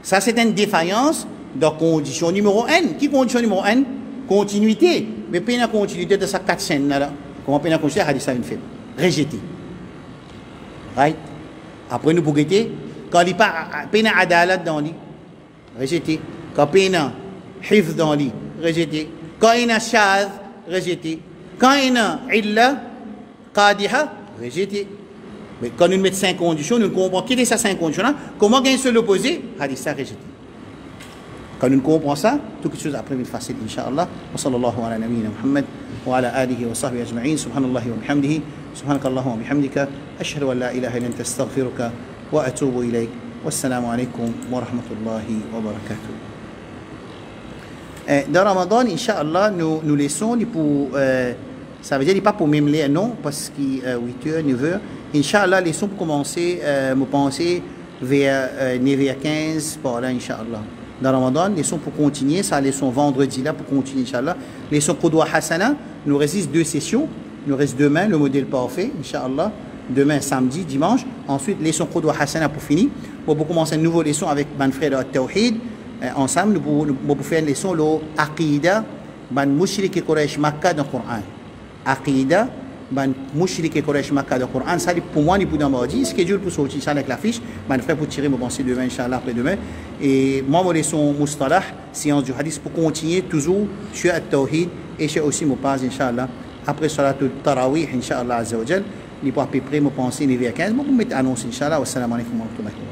Ça, c'est une défaillance de condition numéro 1. Qui condition numéro 1? Continuité. Mais pas une continuité de sa 4 scènes là. Comment pas une continuité? Hadith ça une faible. Rejeté. Right? Après, nous pouvons guetter. Quand il n'y a pas une adalat dans lui, rejeté. Quand il y a un hifz dans lui, rejeté. Quand il y a un shadh, rejeté. Quand il y a un illa, qadiha, rejeté. Mais quand nous mettons 5 conditions, nous comprenons quelles sont ces 5 conditions-là. Comment gagner sur l'opposé? Hadith ça rejeté. Quand nous comprenons ça, toute chose après est facile, Inch'Allah. Wa sallallahu ala nabiyyina Muhammad wa ala alihi wa sahbihi ajma'in. Subhanallahi wa bihamdihi. Subhanakallahumma wa bihamdika. Ashhadu an la ilaha illa anta astaghfiruka wa atubu ilayk. Wassalamu alaykum wa rahmatullahi wa barakatuh. Dans Ramadan, Inch'Allah, nous laissons pour. Ça veut dire pas pour même les non, parce qu'il est 8h, 9h. Inch'Allah, les sons pour commencer, me penser vers 9h15 par là, Inch'Allah. Dans Ramadan, les sons pour continuer, ça, les sons vendredi là pour continuer, Inch'Allah. Les sons Qudwa Hasana, nous reste 2 sessions. Nous reste demain, le modèle parfait, Inch'Allah. Demain, samedi, dimanche. Ensuite, les sons Qudwa Hasana pour finir. Pour commencer une nouvelle leçon avec mon frère de Tawhid. Ensemble, nous pouvons faire une leçon, l'Aqida, ban Mushrik et Quraysh Makkah dans le Coran. Aqida, ban Mushrik et Quraysh Makkah dans le Coran. Ça, pour moi, nous pouvons dire, schedule pour sortir ça avec la fiche. Mon frère pour tirer, me penser demain, Inch'Allah, après-demain. Et moi, mon leçon Mustalah, séance du hadith, pour continuer toujours sur le Tawhid et sur aussi mon pas, Inch'Allah. Après Salatul Tarawih, Inch'Allah, Azza wa Jal, il peut à peu près me penser 9h15. Je vais vous mettre annonce, Inch'Allah. Wassalamu alaikum wa rahmatullahi.